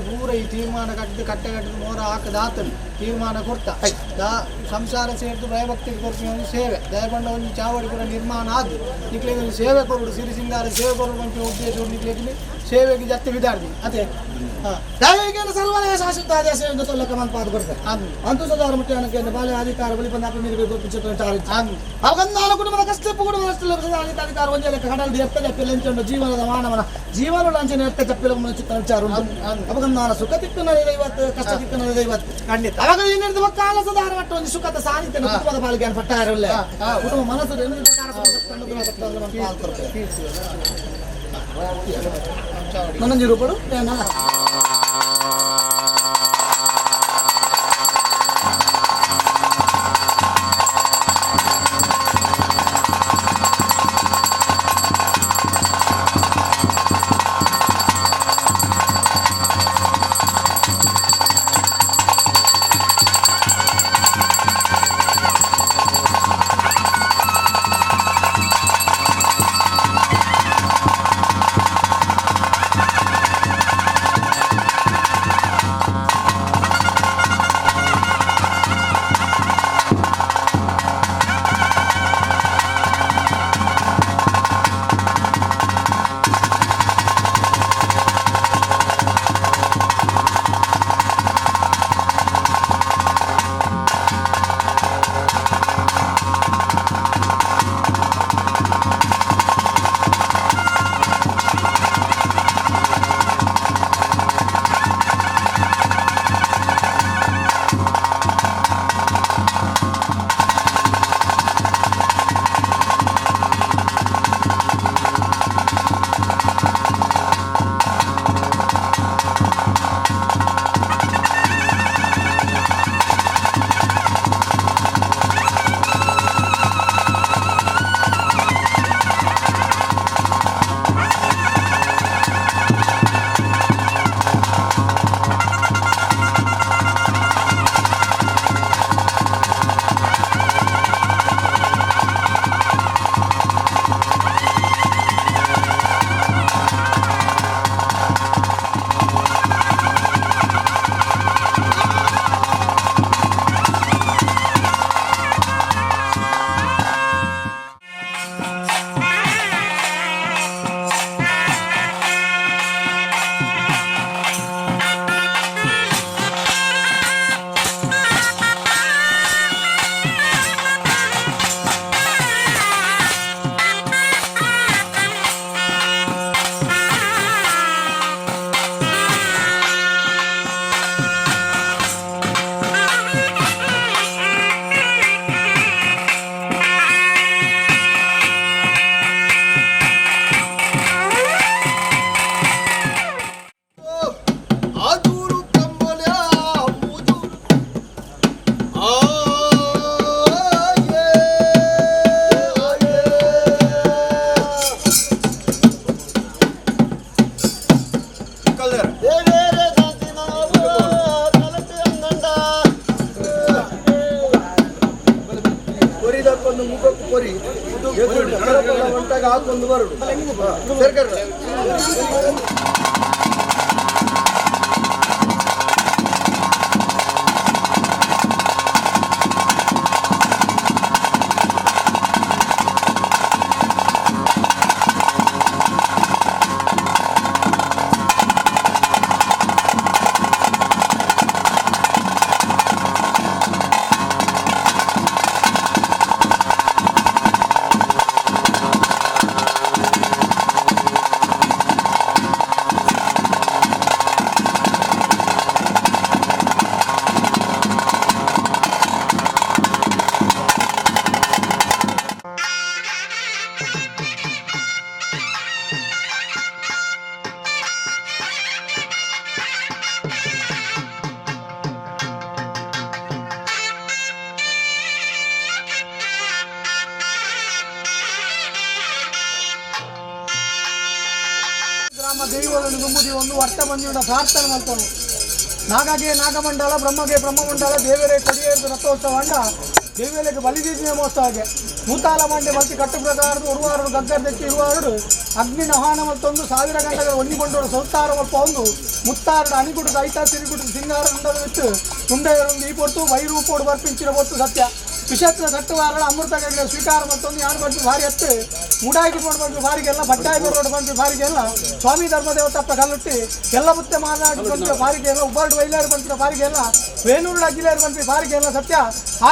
ಪೂರ ಈ ತೀರ್ಮಾನ ಕಟ್ಟೆ ಮೋರ ಹಾಕದಾತನು ತೀರ್ಮಾನ ಕೊಡ್ತ ಸಂಸಾರ ಸೇರಿದು ಭಯಭಕ್ತಿಗೆ ಕೊಡ್ತೀವಿ ಸೇವೆ ದಯಗೊಂಡ ಒಂದು ಚಾವಡಿ ಕೂಡ ನಿರ್ಮಾಣ ಆದ್ದು ನಿಕ್ಲಿಗೆ ಸೇವೆ ಕೊಡುದು ಸಿರಿ ಸಿಂಗಾರ ಸೇವೆ ಕೊಡುವ ಉದ್ದೇಶ ನಿಕ್ಲಿಗೆ ಸೇವೆಗೆ ಜತ್ತೆ ವಿಧಾರ್ದಿ ಅದೇ ದೈವಿಕೇನ ಸರ್ವಲಯ ಶಾಶ್ವತ ಆದೇಶ ಎಂದು ತೊಲ್ಲಕ ಮನ್ಪಾದ ಕೊಡ್ತಾರೆ ಅಂತೂ ಸದಾರ ಮುಖ್ಯಕ್ಕೆ ಬಾಲ್ಯ ಅಧಿಕಾರ ಬಲಿ ಬಂದ ಮೇಲೆ ಚಿತ್ರ ಅವಗಂದಾನ ಕುಟುಂಬದ ಕಷ್ಟಪ್ಪು ಕುಟುಂಬ ಅಧಿಕಾರ ಒಂದೇ ಲೆಕ್ಕ ಕಡಲ್ ಎತ್ತ ಚಪ್ಪಿಲ್ಲ ಎಂಚುಂಡು ಜೀವನದ ಮಾನವನ ಜೀವನ ಲಾಂಛನ ಎತ್ತ ಚಪ್ಪಿಲ್ಲ ಚಿತ್ರ ವಿಚಾರ ಉಂಟು ಅವಗಂದಾನ ಸುಖ ತಿಕ್ಕನಲ್ಲಿದೆ ಇವತ್ತು ಕಷ್ಟ ತಿಕ್ಕನಲ್ಲಿದೆ ಇವತ್ತು ಖಂಡಿತ ಅವಾಗ ಏನಿರ್ತದೆ ಕಾಲ ಸದಾರ ಮಟ್ಟ ಒಂದು ಸುಖದ ಸಾಹಿತ್ಯ ಕುಟುಂಬದ ಪಾಲಿಗೆ ಪಟ್ಟಾರಲ್ಲ ಕುಟುಂಬ ಮನಸ್ಸು ಮನಂಜಿ ರೂಪಡು ಒರಿ ಹೊಂಟಾಗ ಹಾಕೊಂಡು ಬರುಡು ಸರ್ಕಾರ ದೈವಗಳನ್ನು ನಂಬುದಿ ಒಂದು ಅರ್ಥ ಬಂದಿಡ ಪ್ರಾರ್ಥನೆ ಮಾಡ್ತಾನೆ ನಾಗಗೆ ನಾಗಮಂಡಲ ಬ್ರಹ್ಮಗೆ ಬ್ರಹ್ಮಮಂಡಲ ದೇವರೇ ಕೊಡಿಯೇರು ರಥೋತ್ಸವ ಅಂಡ ದೇವಿಯಲಿಗೆ ಬಲಿದೀಜ ಮಹೋತ್ಸವಗೆ ನೂತಾಲ ಮಂಡೆ ಮಲ್ತಿ ಕಟ್ಟು ಪ್ರಕಾರದ ಉರುವಾರು ಗಗ್ಗರ್ ತೆಚ್ಚಿ ಇರುವಾರು ಅಗ್ನಿ ನಹಾನ ಮತ್ತೊಂದು 1000 ಗಂಟೆಗಳ ಒಣ್ಣಿಕೊಂಡವರು ಸೌತಾರ ಮಲ್ಪ ಒಂದು ಮುತ್ತಾರಡ ಅಣಿಗುಡು ದೈತ ಸಿರಿಗುಡು ಸಿಂಗಾರ ಉಂಡದ ಬಿಟ್ಟು ತುಂಡೆಯರೊಂದು ಈ ಪೊಟ್ಟು ವೈರೂಪೋಡು ಬರ್ಪಿಂಚಿನ ಹೊತ್ತು ಸತ್ಯ ವಿಷತ್ರ ಸಟ್ಟುವಾರಳ ಅಮೃತಗಳಿಗೆ ಸ್ವೀಕಾರ ಮತ್ತೊಂದು ಯಾರು ಬಂದು ಭಾರಿ ಹತ್ತು ಮೂಡಾಗಿಟ್ಕೊಂಡು ಬಂದು ಬಾರಿಗೆಲ್ಲ ಬಟ್ಟಾಗಿ ರೋಡ್ ಬಂದು ಬಾರಿಗೆಲ್ಲ ಸ್ವಾಮಿ ಧರ್ಮದೇವತಪ್ಪ ಕಲ್ಲುಟ್ಟಿ ಎಲ್ಲ ಮುತ್ತೆ ಮಾನಾಡಿ ಬಂದು ಬಾರಿಗೆಲ್ಲ ಉಬ್ಬಾರ್ಡು ವೈಲಾರು ಬಂದ ಬಾರಿಗೆಲ್ಲ ವೇಣೂರು ಅಗಿಲೇರು ಬಂದು ಬಾರಿಗೆಲ್ಲ ಸತ್ಯ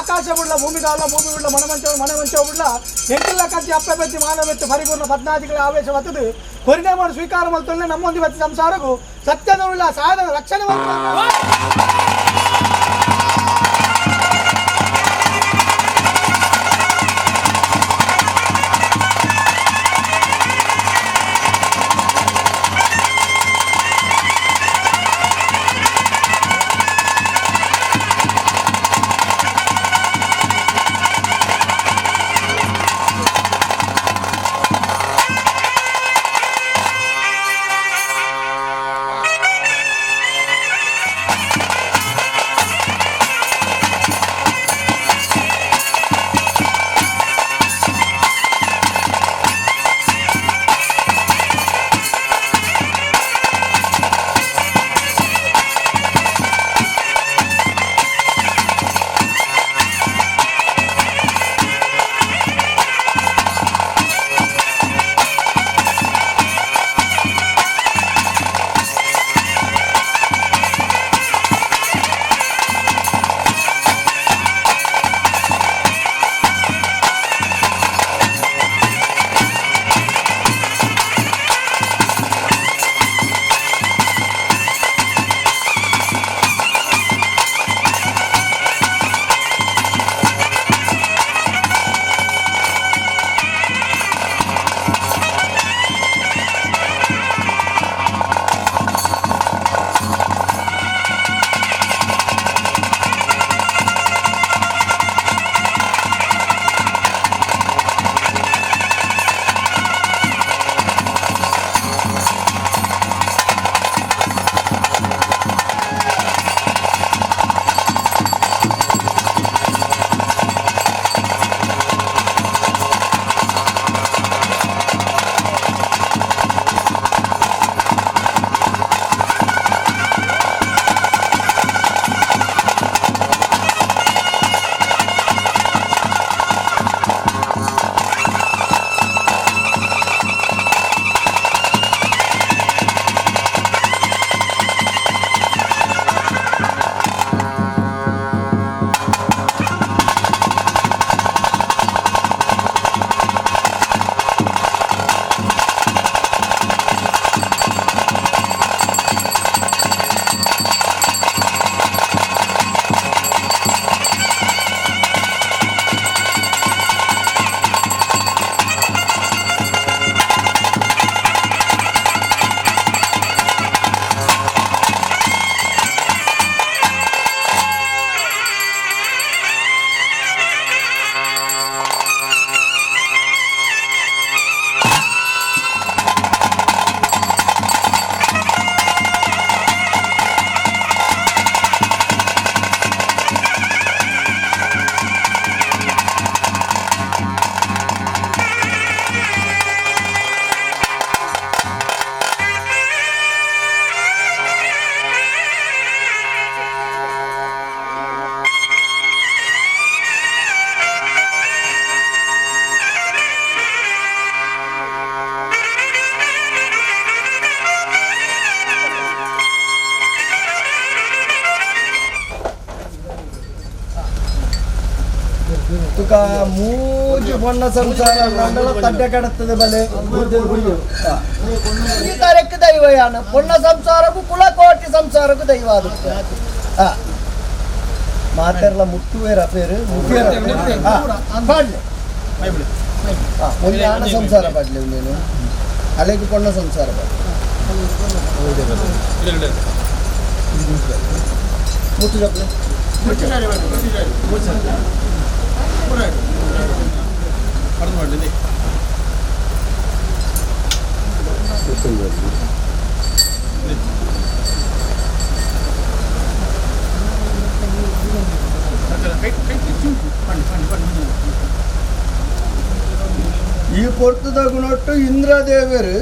ಆಕಾಶ ಬಿಡ್ಲ ಭೂಮಿಗಾಲ ಭೂಮಿ ಬಿಡ್ಲ ಮನೆ ಮಂಚ ಬಿಡ್ಲ ಎಂಟೆಲ್ಲ ಕಟ್ಟಿ ಅಪ್ಪೆ ಬೆತ್ತಿ ಮಾನ ಬೆತ್ತಿ ಪರಿಪೂರ್ಣ 14 ಆವೇಶ ಬರ್ತದೆ ಕೊರಿನೆ ಮಾಡಿ ಸ್ವೀಕಾರ ಮಾಡ್ತೊಂಡೆ ನಮ್ಮೊಂದು ಇವತ್ತು ಸಂಸಾರಕ್ಕೂ ಸತ್ಯದವುಳ್ಳ ಸಾಧನ ರಕ್ಷಣೆ ತುಕ ಮೂಜು ಬಣ್ಣ ಸಂಸಾರ ಮಂಡಲ ತಡ್ಡೆ ಕಡತ್ತದೆ ಬಲೆ ಈ ತಾರಕ್ಕೆ ದೈವಯಾನ ಪೊಣ್ಣ ಸಂಸಾರಕ್ಕೂ ಕುಲಕೋಟಿ ಸಂಸಾರಕ್ಕೂ ದೈವ ಆಗುತ್ತೆ ಮಾತೆಲ್ಲ ಮುಟ್ಟುವೇರ ಪೇರು ಪಾಡ್ಲೆ ಒಂದು ಆಣ ಸಂಸಾರ ಪಾಡ್ಲೆ ನೀನು ಅಲೆಗೆ ಪೊಣ್ಣ ಸಂಸಾರ ಮುಟ್ಟು ಚಪ್ಪಲೆ ಈ ಪೊರ್ತದಾಗ ನೋಟ್ಟು ಇಂದ್ರದೇವರು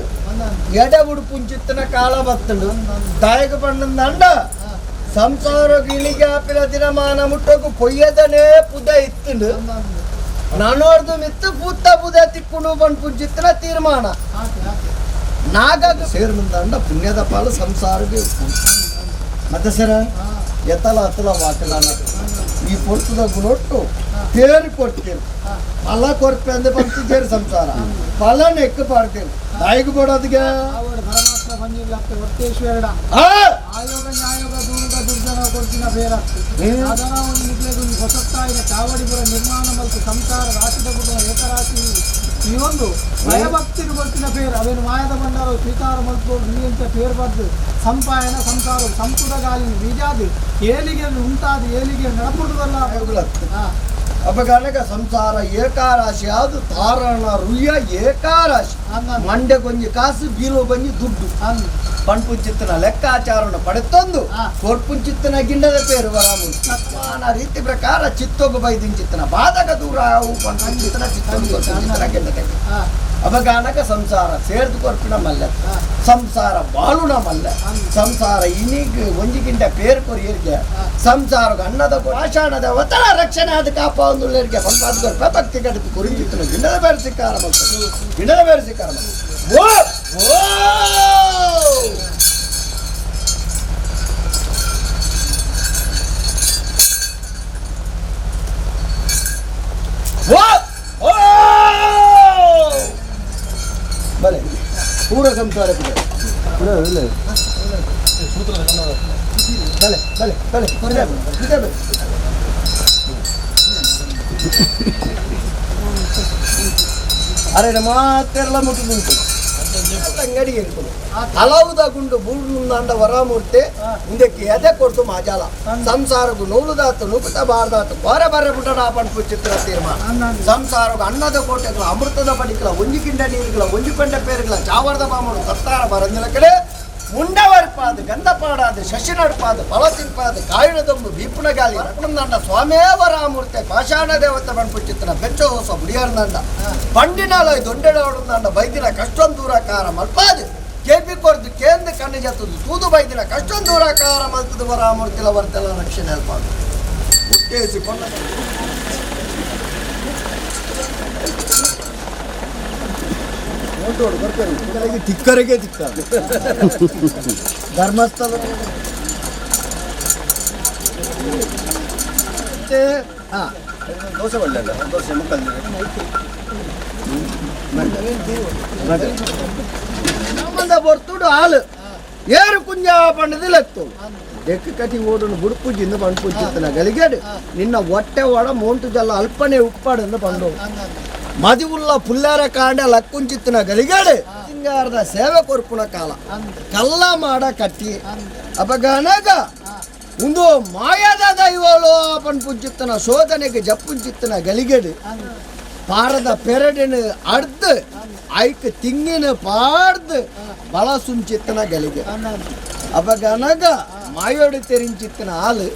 ಎಡಬುಡು ಪುಂಚಿತ್ತನ ಕಾಲ ಬತ್ತಂಡು ದಾಯಕ ಪಂಡ ಸಂಸಾರ ಗಿಳಿಗೆ ಆಪಿನ ದಿನಮಾನ ಮುಟ್ಟೋಕು ಪೊಯ್ಯದನೇ ಪುದ ಇತ್ತುಂಡು ನಾನೋರ್ದು ಮಿತ್ತು ಪೂತ್ತ ಪುದ ತಿಕ್ಕೊಂಡು ಬಂದು ಪುಂಚಿತ್ತನ ತೀರ್ಮಾನ ನಾಗಾಗ ಸೇರ್ಮಂದ ಪುಣ್ಯದ ಪಾಲು ಸಂಸಾರಕ್ಕೆ ಮತ್ತೆ ಸರ ಎತ್ತಲ ಹತ್ತಲ ವಾಕಲಾನ ಈ ಪೊರ್ತದಾಗ ನೋಟ್ಟು ತೇರು ಕೊಡ್ತೇನೆ ಫಲ ಕೊರ್ಪೆ ಅಂದ್ರೆ ಬಂತಿದ್ದೇರು ಸಂಸಾರ ಫಲ ನೆಕ್ಕ ಪಾಡ್ತೇನೆ ದಾಯಿಗೆ ಕೊಡೋದಿಗೆ ಆಯೋಗ ನ್ಯಾಯೋಗ ದೂರುಗ ದುರ್ಜನ ಕೊಡ್ತಿನ ಬೇರಾಗ್ತದೆ ಅದನ್ನ ಒಂದು ನಿಗ್ಲೆದು ಹೊಸತ್ತಾಯಿನ ಚಾವಡಿಪುರ ನಿರ್ಮಾಣ ಮಲ್ತು ಸಂಸಾರ ರಾಶಿದ ಕುಟುಂಬ ಏಕರಾಶಿ ಈ ಒಂದು ಭಯಭಕ್ತಿಗೆ ಕೊಡ್ತಿನ ಪೇರು ಅವೇನು ಮಾಯದ ಬಂಡಾರ ಸ್ವೀಕಾರ ಮಲ್ತ್ಕೊಂಡು ಈ ಅಂತ ಪೇರು ಬರ್ದು ಸಂಪಾಯನ ಸಂಸಾರ ಸಂಪುಟ ಗಾಲಿನ ಬೀಜಾದು ಏಲಿಗೆ ಉಂಟಾದ ಏಲಿಗೆ ನಡಪುಡುದಲ್ಲ ಅಪಗನಕ ಸಂಸಾರ ಏಕಾರಾಶಿ ಆದು ತಾರಣ ರುಯ್ಯ ಏಕಾರಾಶಿ ಮಂಡೆ ಕೊಂಜಿ ಕಾಸು ಬೀಲೋ ಬಂಜಿ ದುಡ್ಡು ಪಂಪುಂಚಿತ್ತನ ಲೆಕ್ಕಾಚಾರನ ಪಡೆತೊಂದು ಕೊರ್ಪುಂಚಿತ್ತನ ಗಿಂಡದ ಪೇರು ಬರಾಮು ಸತ್ಮಾನ ರೀತಿ ಪ್ರಕಾರ ಚಿತ್ತೋಗ ಬೈದಿಂಚಿತ್ತನ ಬಾಧಕ ದೂರ ಅವು ಪಂಪುಂಚಿತ್ತನ ಚಿತ್ತೋಗ ಗಿಂಡದ ಅಪಗಾನಕ ಸಂಸಾರ ಸೇರ್ದು ಕೊರ್ಪಿನ ಮಲ್ಲ ಸಂಸಾರ ಬಾಳುನ ಮಲ್ಲ ಸಂಸಾರ ಇನಿಗ್ ಒಂಜಿಗಿಂಡ ಪೇರು ಕೊರಿಯರಿಗೆ ಸಂಸಾರ ಅನ್ನದ ಆಷಾಢದ ಒತ್ತಡ ರಕ್ಷಣೆ ಆದ ಕಾಪ ಒಂದು ಪಂಪಾದ ಕೊರ್ಪ ಭಕ್ತಿ ಕಡಿತು ಕುರಿತಿತ್ತನ ಗಿಂಡದ ಬೇರೆ ಸಿಕ್ಕಾರ ಮಕ್ಕಳು ಗಿಂಡದ ಬೇರೆ ಸಿಕ್ಕಾರ ಬಲೆ ಪೂರ ಸಂಸಾರ ಬಲೆ ಬಲೆ ಬಲೆ ಅರೆ ಮಾತೆಲ್ಲ ಮುಟ್ಟುದುಂಟು ಅಂಗಡಿ ಇರ್ಬೋದು ಹಲವುದ ಗುಂಡು ಬೂರ್ನುಂದ ವರಮೂರ್ತಿ ಇದಕ್ಕೆ ಎದೆ ಕೊಡ್ತು ಮಾಜಾಲ ಸಂಸಾರಗೂ ನೂಲುದಾತು ನುಗ್ಗುತ್ತ ಬಾರ್ದಾತು ಬಾರೆ ಬಾರೆ ಬಿಟ್ಟ ಪಂಪು ಚಿತ್ರ ತೀರ್ಮಾನ ಸಂಸಾರಗೂ ಅನ್ನದ ಕೋಟೆಗಳ ಅಮೃತದ ಪಡಿಕಲ ಒಂಜಿ ಕಿಂಡ ನೀರುಗಳ ಒಂಜಿ ಪಂಡ ಪೇರುಗಳ ಚಾವರದ ಬಾಮಡು ಸತ್ತಾರ ಬರಂದಿನ ಕಡೆ ಮುಂಡವರ್ಪಾದ ಗಂಧಪಾಡಾದ ಶಶಿ ನಡ್ಪಾದ ಫಲ ತಿಂಪಾದ ಕಾಯಿನ ದೊಂಬು ಬೀಪುಣ ಗಾಲಿ ರತ್ನಂದ ಸ್ವಾಮೇವರಾಮೂರ್ತಿ ಪಾಷಾಣ ದೇವತೆ ಬಣ್ಪುಚ್ಚಿತ್ತನ ಬೆಚ್ಚ ಹೊಸ ಬುಡಿಯಾರ್ನಂದ ಪಂಡಿನಾಲಯ ದೊಡ್ಡೆಡೋಡಂದ ಬೈದಿನ ಕಷ್ಟೊಂದು ದೂರಕಾರ ಮಲ್ಪಾದ ಕೆಪಿ ಕೊರ್ದು ಕೇಂದ್ರ ಕಣ್ಣು ಜತ್ತದು ತೂದು ಬೈದಿನ ಕಷ್ಟೊಂದು ದೂರಕಾರ ಮಲ್ತದ ವರಾಮೂರ್ತಿಲ ವರ್ತಲ ರಕ್ಷಣೆ ಅಲ್ಪಾದ ಉತ್ತೇಜಿಸಿಕೊಂಡ ನೋಡೋಡು ಬರ್ತೇನೆ ತಿಕ್ಕರಿಗೆ ತಿಕ್ಕ ಧರ್ಮಸ್ಥಳ ದೋಸೆ ಒಳ್ಳೆಯಲ್ಲ ದೋಸೆ ಮುಕ್ಕಲ್ಲಿ ಸಂಬಂಧ ಬರ್ತುಡು ಹಾಲು ಏರು ಕುಂಜ ಪಂಡದಿಲ್ಲತ್ತು ಎಕ್ಕ ಕಟಿ ಓಡನ್ನು ಬುಡುಪುಜಿಂದ ಪಂಡ್ಪುಜಿತ್ತನ ಗಲಿಗೇಡು ನಿನ್ನ ಹೊಟ್ಟೆ ಒಡ ಮೋಂಟು ಜಲ್ಲ ಅಲ್ಪನೆ ಉಪ್ಪಾಡನ್ನು ಪಂಡು ಮದಿವುಲ್ಲ ಪುಲ್ಲಾರ ಕಾಂಡ ಲಕ್ಕುಂಚಿತ್ತಿನ ಗಲಿಗೇಡು ಸಿಂಗಾರದ ಸೇವೆ ಕೊರ್ಪುನ ಕಾಲ ಕಲ್ಲ ಮಾಡ ಕಟ್ಟಿ ಅಪಗನಗ ಒಂದು ಮಾಯದ ದೈವಲು ಪಂಡ್ಪುಜಿತ್ತನ ಶೋಧನೆಗೆ ಜಪ್ಪುಂಚಿತ್ತನ ಗಲಿಗೇಡು ಪಾರದ ಪೆರಡಿನ ಅರ್ಧ ಐಕ್ ತಿಂಗಿನ ಪಾಡ್ದು ಬಲ ಸುಂಚಿತ್ತನ ಗಲಿಗೆ ಅಪಗನಗ ಮಾಯೋಡಿ ತೆರಿಂಚಿತ್ತಿನ ಹಾಲು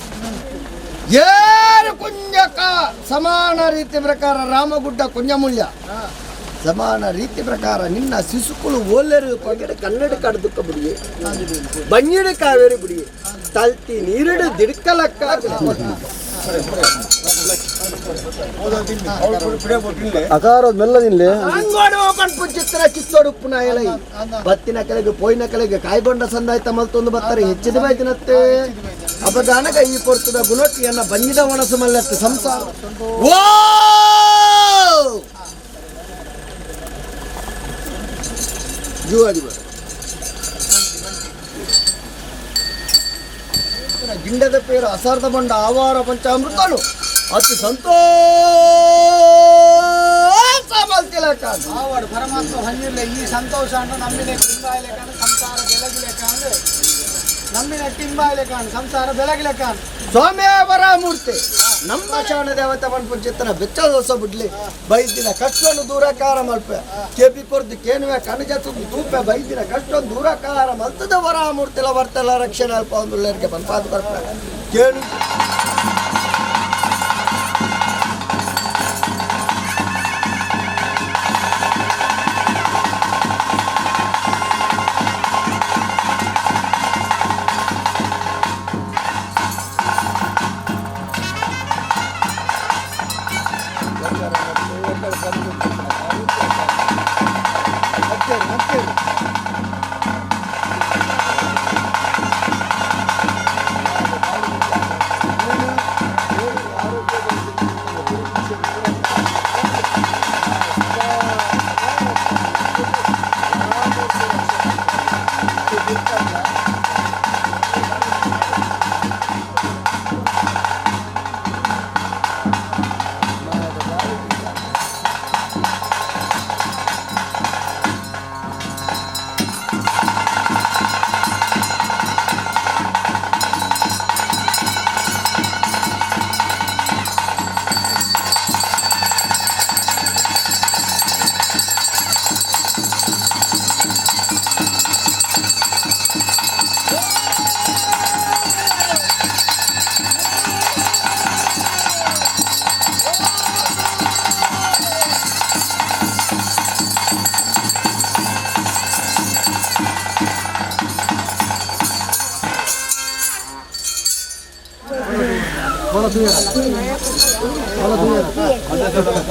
ಏರು ಕುಂಜಕ ಸಮಾನ ರೀತಿ ಪ್ರಕಾರ ರಾಮಗುಡ್ಡ ಕುಂಜಮೂಲ್ಯ ಸಮಾನ ರೀತಿ ಪ್ರಕಾರ ನಿನ್ನ ಶಿಶುಕುಲು ಓಲೆರು ಪಗಡೆ ಕನ್ನಡ ಕಡ್ದುಕ್ಕ ಬಿಡಿಯೇ ಬಂಜಿಡು ಕಾವೇರಿ ಬಿಡಿಯೇ ತಲ್ತಿ ನೀರಿಡು ದಿಡ್ಕಲಕ್ಕ ಅಕಾರ ಮೆಲ್ಲದಿಲ್ಲ ಚಿತ್ರ ಚಿತ್ತೋಡು ಪುನಃ ಎಲೈ ಬತ್ತಿನ ಕೆಳಗೆ ಪೋಯಿನ ಕೆಳಗೆ ಕಾಯ್ಗೊಂಡ ಸಂದಾಯ್ತ ಮಲ್ತೊಂದು ಬತ್ತಾರೆ ಹೆಚ್ಚಿದ ಬೈತಿನತ್ತೆ ಅಪದಾನಕ ಈ ಪೊರ್ತದ ಗುಣಟಿಯನ್ನ ಬಂಜಿದ ಒಣಸು ಮಲ್ಲತ್ತೆ ಸಂಸಾರ ಓ ಜೂವಾದಿ ಗಿಂಡದ ಪೇರು ಅಸಾರ್ಧ ಬಂಡ ಆವಾರ ಪಂಚಾಮೃತನು ಅತಿ ಸಂತೋಷ ಮಲ್ತಿಲಕ್ಕ ಆವಾಡು ಪರಮಾತ್ಮ ಹೊಂದಿರಲಿ ಈ ಸಂತೋಷ ಅನ್ನು ನಮ್ಮಿನ ಟಿಂಬಾಯಿಲೆ ಕಾಣು ಸಂಸಾರ ಬೆಳಗಿಲೆ ಕಾಣು ನಮ್ಮಿನ ಟಿಂಬಾಯಿಲೆ ಕಾಣು ಸಂಸಾರ ಬೆಳಗಿಲೆ ಕಾಣು ಸೋಮ್ಯಾವರ ಮೂರ್ತಿ ನಮ್ಮ ಶಾಣ ದೇವತೆ ಮನ್ಪುಂಚಿತ್ತನ ಬೆಚ್ಚ ದೋಸ ಬಿಡ್ಲಿ ಬೈದಿನ ಕಷ್ಟವನ್ನು ದೂರಕಾರ ಮಲ್ಪೆ ಕೆಪಿ ಕೊರ್ದು ಕೇನುವೆ ಕಣಜ ತುಂಬಿ ತೂಪೆ ಬೈದಿನ ಕಷ್ಟವನ್ನು ದೂರಕಾರ ಮಲ್ತದ ವರ ಮೂರ್ತಿಲ ಬರ್ತಲ್ಲ ರಕ್ಷಣೆ ಅಲ್ಪ ಒಂದು ಉಳ್ಳೇರಿಗೆ ಬಂಪಾದ ಬರ್ತಾರೆ ಕೇಳು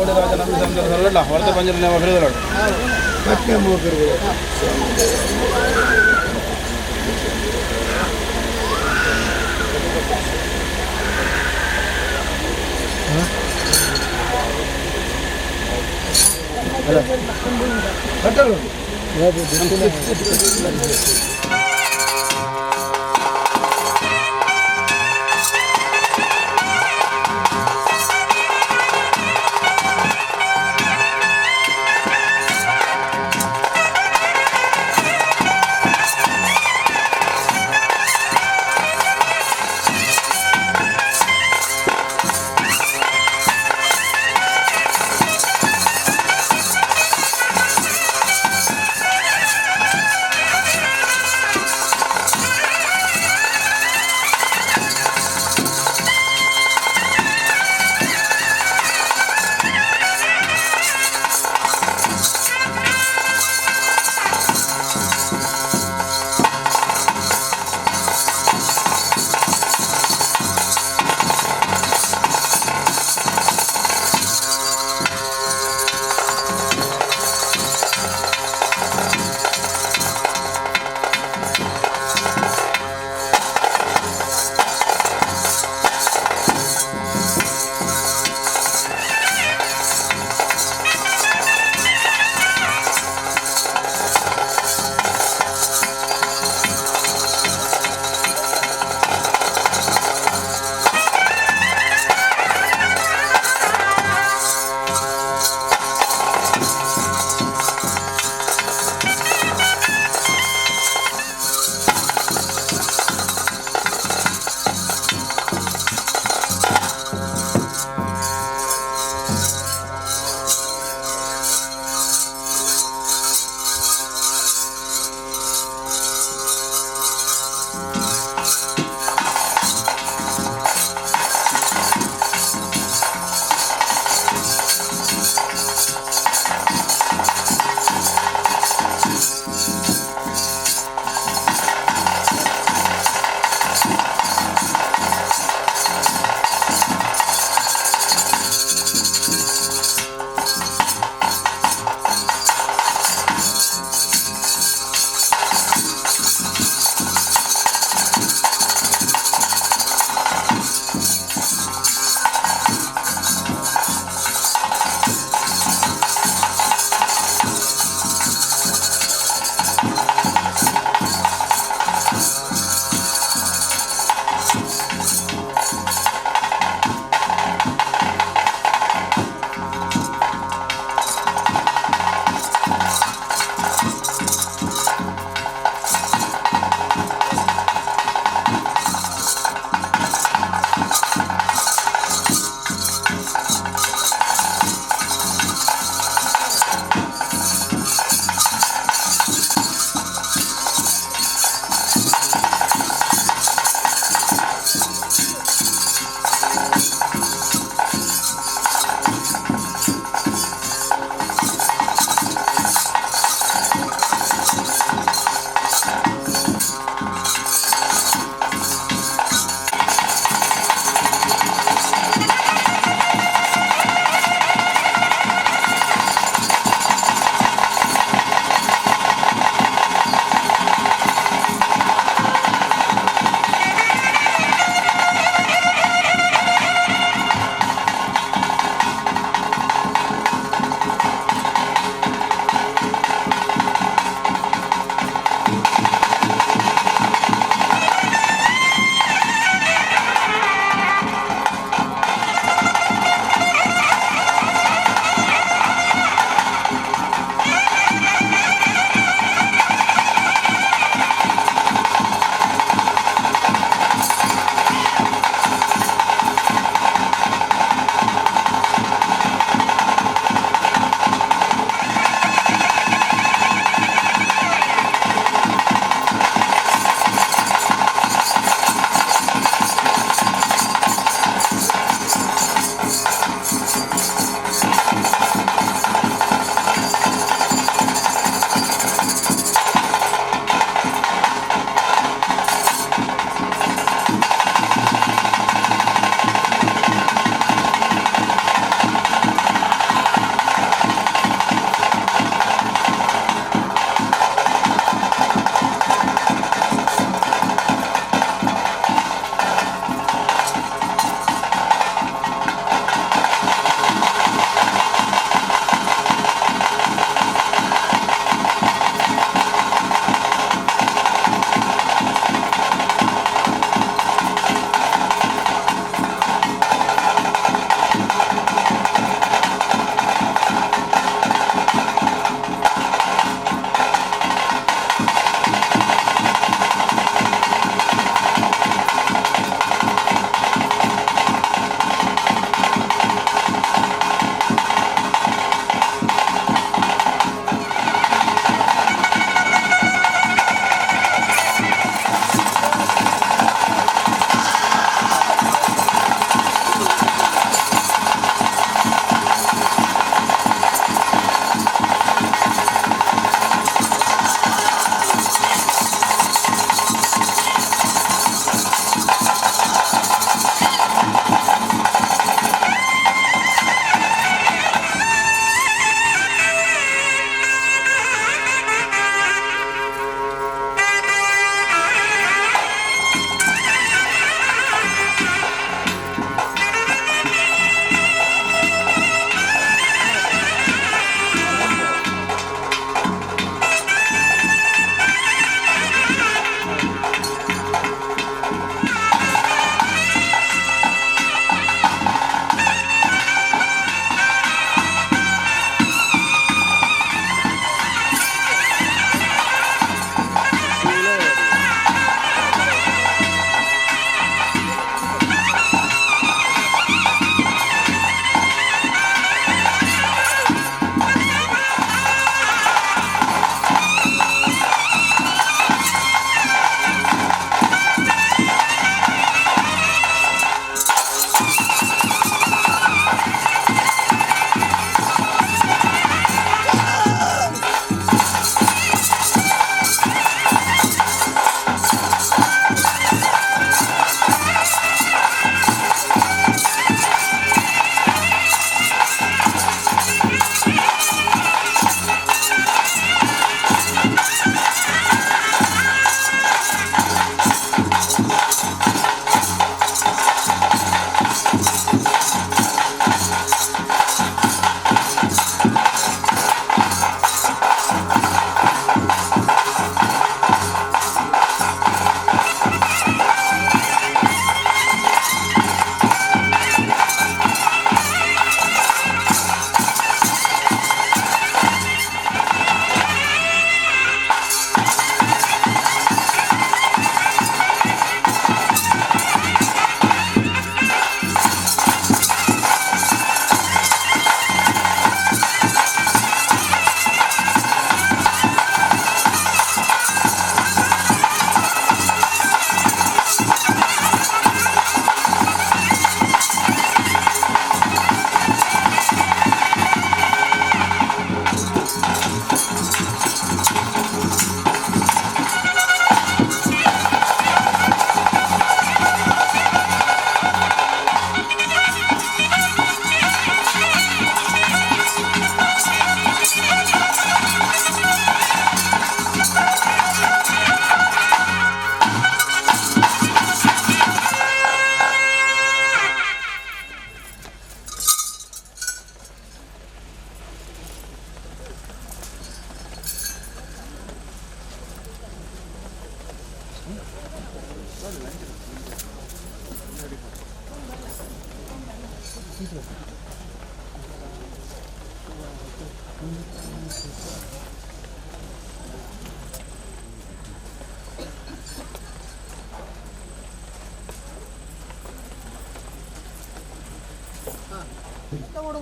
ಕೋಟಿರಾಜ ನಂಬಿ ಸಂಸಾರ ಸರ್ವೆಲ್ಲ ಹೊರತೆ ಪಂಜರ ನೇಮ ಬಿಡುದಲ್ಲ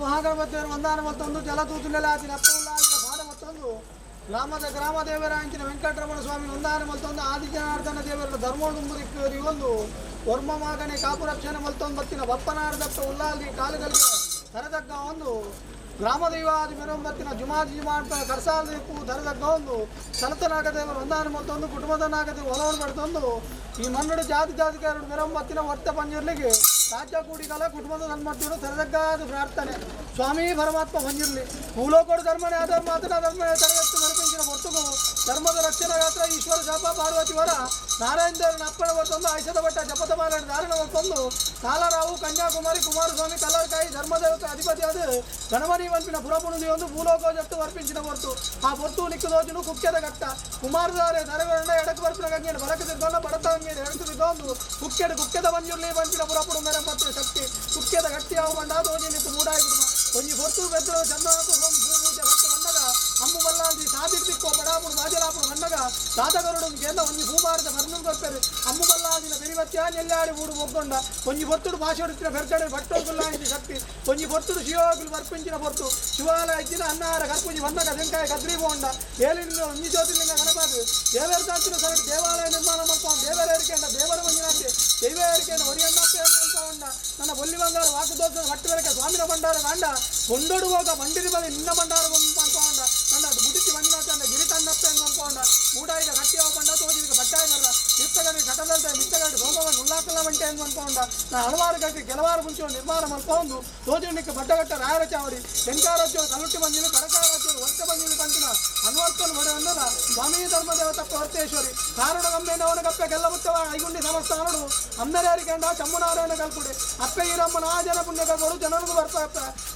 ಮಹಾಗಣಪತಿಯವರು ಒಂದಾನ ಮತ್ತೊಂದು ಜಲತೂತುಲೆಲಾದಿನ ಅಪ್ಪವುಲ್ಲಾದಿನ ಪಾದ ಮತ್ತೊಂದು ಗ್ರಾಮ ದೇವರಾಂಚಿನ ವೆಂಕಟರಮಣ ಸ್ವಾಮಿ ಒಂದಾನ ಮತ್ತೊಂದು ಆದಿಜನಾರ್ದನ ದೇವರ ಧರ್ಮೋಡುಂಬುರಿಕ್ಕರಿ ಒಂದು ವರ್ಮ ಮಾಗನೆ ಕಾಪುರಕ್ಷಣೆ ಮತ್ತೊಂದು ಬತ್ತಿನ ಬಪ್ಪನಾರ್ದಪ್ಪ ಉಲ್ಲಾದಿ ಕಾಲುಗಳಿಗೆ ತರದಗ್ಗ ಒಂದು ಗ್ರಾಮ ದೈವಾದಿ ಮೆರೊಂಬತ್ತಿನ ಜುಮಾದಿ ಕರ್ಸಾಲದಕ್ಕೂ ತರದಗ್ಗ ಒಂದು ಸನತನಾಗ ದೇವರು ಒಂದಾನ ಮತ್ತೊಂದು ಕುಟುಂಬದ ನಾಗದೇವರು ಹೊಲವನ್ನು ಪಡೆದೊಂದು ಈ ಮನ್ನಡು ಜಾತಿಗಾರರು ಮೆರೊಂಬತ್ತಿನ ಒಟ್ಟ ಪಂಜಿರ್ಲಿಗೆ ರಾಜ್ಯ ಕೂಡಿಗಾಲ ಕುಟುಂಬದ ಸನ್ಮತಿಯರು ತರದಗ್ಗಾದ ಪ್ರಾರ್ಥನೆ ಸ್ವಾಮಿ ಪರಮಾತ್ಮ ಬಂದಿರಲಿ ಭೂಲೋಕೋಡು ಧರ್ಮನೇ ಆದ ಮಾತನ ಧರ್ಮನೇ ತರಗತ್ತು ಮರಿಪಿಂಚಿನ ಹೊರತುಗು ಧರ್ಮದ ರಕ್ಷಣಾ ಯಾತ್ರ ಈಶ್ವರ ಶಾಪ ಪಾರ್ವತಿ ವರ ನಾರಾಯಣ ದೇವರನ್ನ ಅಪ್ಪಣ ಹೊರತೊಂದು ಐಷಧ ಭಟ್ಟ ಜಪತ ಮಾಲಾಡಿ ಧಾರಣ ಹೊರತೊಂದು ಕಾಲರಾವು ಕನ್ಯಾಕುಮಾರಿ ಕುಮಾರಸ್ವಾಮಿ ಕಲ್ಲರ್ಕಾಯಿ ಧರ್ಮದೇವತೆ ಅಧಿಪತಿಯಾದ ಗಣಮನಿ ವಂಪಿನ ಪುರಪುಣದಿ ಒಂದು ಭೂಲೋಕ ಜಟ್ಟು ವರ್ಪಿಂಚಿನ ಹೊರತು ಆ ಹೊರತು ನಿಕ್ಕದೋಜನು ಕುಖ್ಯದ ಘಟ್ಟ ಕುಮಾರಧಾರೆ ಧರಗಣ್ಣ ಎಡಕು ಬರ್ಪಿನ ಗಂಗೆಯನ್ನು ಬಲಕ ತಿರ್ಗೊಂಡ ಬಡತ ಗಂಗೆಯನ್ನು ಎಡಕು ತಿರ್ಗೊಂಡು ಕುಖ್ಯದ ಬಂಜುರ್ಲಿ ವಂಪಿನ ಪುರಪುಣ ಮೇರೆ ಮತ್ತೆ ಶಕ್ತಿ ಕುಖ್ಯದ ಗಟ್ಟಿ ಯಾವ ಬಂಡ ದೋಜಿ ನಿಂತು ಮೂಡಾಯಿ ಬಿಡುವ ಒಂಜಿ ಹೊರತು ಬೆದ್ರು ಚಂದ್ರನಾಥ ಭೂಮೂಜ ಭಕ್ತ ಬಂದಾಗ ಅಮ್ಮು ಬಲ್ಲಾಲ್ದಿ ಸಾದಿಕ್ ದಿಕ್ಕೋ ಬಡಾಪುಡು ಬಾಜಲಾಪುಡು ಬಂದಾಗ ತಾತಗರುಡು ಕೇಂದ್ರ ಒಂಜಿ ಭೂಭಾರತ ಬರ್ನು ಕೊಡ್ತಾರೆ ಅಮ್ಮು ಬಲ್ಲಾದಿನ ಬೆರಿವತ್ಯ ನೆಲ್ಲಾಡಿ ಊಡು ಒಗ್ಗೊಂಡ ಒಂಜಿ ಹೊತ್ತುಡು ಭಾಷೆ ಹೊಡಿತಿನ ಬೆರ್ಕಡೆ ಭಟ್ಟೋಗುಲ್ಲಾಂಚಿ ಶಕ್ತಿ ಒಂಜಿ ಹೊತ್ತುಡು ಶಿವೋಗುಲು ಬರ್ಪಿಂಚಿನ ಹೊರತು ಶಿವಾಲಯ ಇಚ್ಚಿನ ಅನ್ನಾರ ಕರ್ಪುಜಿ ಬಂದಾಗ ತೆಂಕಾಯ ಕದ್ರಿ ಬೋಂಡ ಏಲಿನ ಒಂಜಿ ಜ್ಯೋತಿರ್ಲಿಂಗ ಗಣಪಾದು ದೇವರ ಸರಟ್ ದೇವಾಲಯ ನಿರ್ಮಾಣ ಮಾಡ್ಕೊಂಡು ದೇವರ ಏರಿಕೆಂಡ ದೇವರ ಮಂಜಿನಾಂತೆ ದೈವ ಏರಿಕೆಯನ್ನು ಹೊರಿಯನ್ನಪ್ಪೆ ಅನ್ಕೊಂಡ ನನ್ನ ಬೊಲ್ಲಿ ಬಂಗಾರ ವಾಕುದೋಷ ಹೊಟ್ಟು ಬೆಳಕೆ ಸ್ವಾಮಿನ ಭಂಡಾರ ಕಾಂಡ ಕೊಂಡೊಡು ಹೋಗ ಮಂಡಿರಿ ಬಲಿ ನಿನ್ನ ಭಂಡಾರ ಅನ್ಕೊಂಡ ನನ್ನ ಗುಡಿಸಿ ಮಂಜಿನಾಥ ಗಿರಿ ತನ್ನಪ್ಪೆ ಅನ್ಕೊಂಡ ಮೂಡಾಯಿಗ ಕಟ್ಟಿ ಯಾವ ಬಂಡ ತೋಜಿಗೆ ಬಟ್ಟಾಯ ಮರ ತೀರ್ಥಗಡಿ ಕಟದಲ್ತ ಮಿತ್ತಗಡಿ ಸೋಮವನ್ನು ಉಲ್ಲಾಕಲ್ಲ ಮಂಟೆ ಅನ್ಕೊಂಡ ನಾ ಹಲವಾರು ಗಟ್ಟಿ ಕೆಲವಾರು ಮುಂಚೆ ನಿರ್ಮಾಣ ಮಾಡ್ಕೊಂಡು ತೋಜಿನಿಕ್ಕೆ ಬಡ್ಡಗಟ್ಟ ರಾಯರ ಚಾವಡಿ ಶಂಕಾರಾಜ್ಯ ಕಲುಟ್ಟಿ ಬಂದಿಲು ಕಡಕಾರಾಜ್ಯ ವರ್ಷ ಬಂದಿಲು ಕಂಟಿನ ಅನ್ವರ್ತನ ಬಡ ಅನ್ನದ ಸ್ವಾಮಿ ಧರ್ಮದೇವತಪ್ಪ ಹೊರ್ತೇಶ್ವರಿ ಕಾರಣ ಗಮ್ಮೆನವನ ಕಪ್ಪೆ ಕೆಲ್ಲಬುತ್ತವ ಐಗುಂಡಿ ಸಮಸ್ಥಾನಡು ಅಮ್ಮೆರೇರಿಕೆಂಡ ಚಮ್ಮನಾರಾಯಣ ಕಲ್ಪುಡೆ ಅಪ್ಪೆ ಈರಮ್ಮನ ಆ ಜನ ಪುಣ್ಯ ಕಲ್ಪಡು ಜನರಿಗೂ ಬರ್ಪ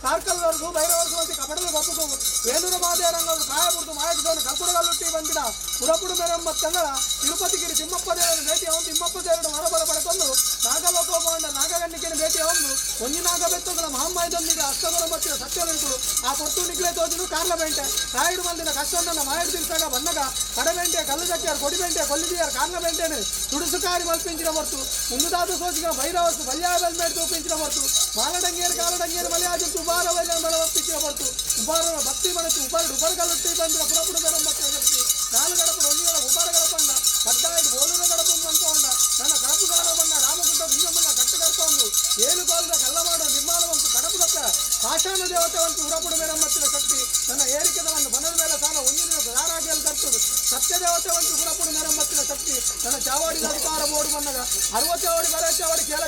ಕಾರ್ಕಲ್ವರೆಗೂ ಭೈರವರ್ಗು ಮತ್ತು ಕಪಡಲು ಗೊಪ್ಪು ವೇಣೂರ ಮಾದೇರಂಗವರು ಕಾಯಬುಡ್ದು ಮಾಯಕದವನು ಕಲ್ಪುಡಗಲ್ಲುಟ್ಟಿ ಬಂದಿನ ಪುರಪುಡು ಮೆರೆಂಬತ್ತಂಗಳ ತಿರುಪತಿಗಿರಿ ತಿಮ್ಮಪ್ಪ ದೇವರ ಭೇಟಿ ಅವನು ತಿಮ್ಮಪ್ಪ ದೇವರ ಹೊರಬಲ ಪಡ್ಕೊಂಡು ನಾಗಲೋಕೋಪಂಡ ನಾಗಗಣ್ಣಿಕೆಯನ್ನು ಭೇಟಿ ಅವನು ಒಂಜಿ ನಾಗ ಬೆತ್ತಗಳ ಮಹಮ್ಮಾಯದೊಂದಿಗೆ ಹಸ್ತಗಳ ಮತ್ತಿನ ಸತ್ಯನಿಗಳು ಆ ಪೊಟ್ಟು ನಿಗ್ಲೆ ತೋಜನು ಕಾರ್ಲ ಬೆಂಟೆ ರಾಯುಡು ಮಂದಿನ ಕಷ್ಟವನ್ನು ಮಾಯಡು ತಿರ್ಸಾಗ ಬಂದಾಗ ಕಡಬೆಂಟೆ ಕಲ್ಲು ಚಕ್ಕಿಯಾರು ಕೊಡಿಬೆಂಟೆ ಕೊಲ್ಲಿದಿಯಾರು ಕಾರ್ಲ ಬೆಂಟೆನು ತುಡುಸುಕಾರಿ ಮಲ್ಪಿಂಚಿನ ಹೊರತು ಮುಂದಾದ ಸೋಚಿನ ಭೈರವಸ್ತು ಬಲ್ಯಾಯ ಬೆಲ್ಮೇಡ್ ತೂಪಿಂಚಿನ ಹೊರತು ಮಾಲಡಂಗಿಯರು ಕಾಲಡಂಗಿಯರು ಮಲೆಯಾಜಂತು ಉಪಾರ ವೈದ್ಯ ಬಲ ಒಪ್ಪಿಂಚಿನ ಹೊರತು ಉಪಾರ ಭಕ್ತಿ ಮನಸ್ಸು ಉಪರಗಲ್ಲುಟ್ಟಿ ಬಂದಿನ ಪುರಪುಡು ಬೆರಂಬತ್ತ ಶಕ್ತಿ ನಾಲು ಗಡಪು ಒಂದಿಗಳ ಉಪಾರಗಳ ಪಂಡ ಕಡ್ಡಾಯ ಬೋಲುರ ಗಡಪು ಅನ್ಕೊಂಡ ನನ್ನ ಕಡಪುಗಾರ ಬಣ್ಣ ರಾಮಗುಡ್ಡ ಹಿಂಗಮ್ಮನ ಕಟ್ಟು ಕರ್ಕೊಂಡು ಏಳು ಕಾಲದ ಕಲ್ಲ ಮಾಡೋ ನಿರ್ಮಾಣವಂತು ಕಡಪು ದಪ್ಪ ಪಾಷಾಣ ದೇವತೆವಂತು ಪುರಪುಡು ಬೆರಂಬತ್ತಿನ ಶಕ್ತಿ ನನ್ನ ಏರಿಕೆದವನ್ನು ಬನದ ಮೇಲೆ ಸಾಲ ಒಂದಿನ ಧಾರಾಗಿಯಲ್ಲಿ ಕರ್ತದು ಸತ್ಯ ದೇವತೆವಂತು ಪುರಪುಡು ಮೆರಂಬತ್ತಿನ ಶಕ್ತಿ ನನ್ನ ಚಾವಡಿದ ಅಧಿಕಾರ ಬೋರ್ಡು ಬಂದಾಗ 60 ಚಾವಡಿ ಬರ ಚಾವಡಿ ಕೇಲ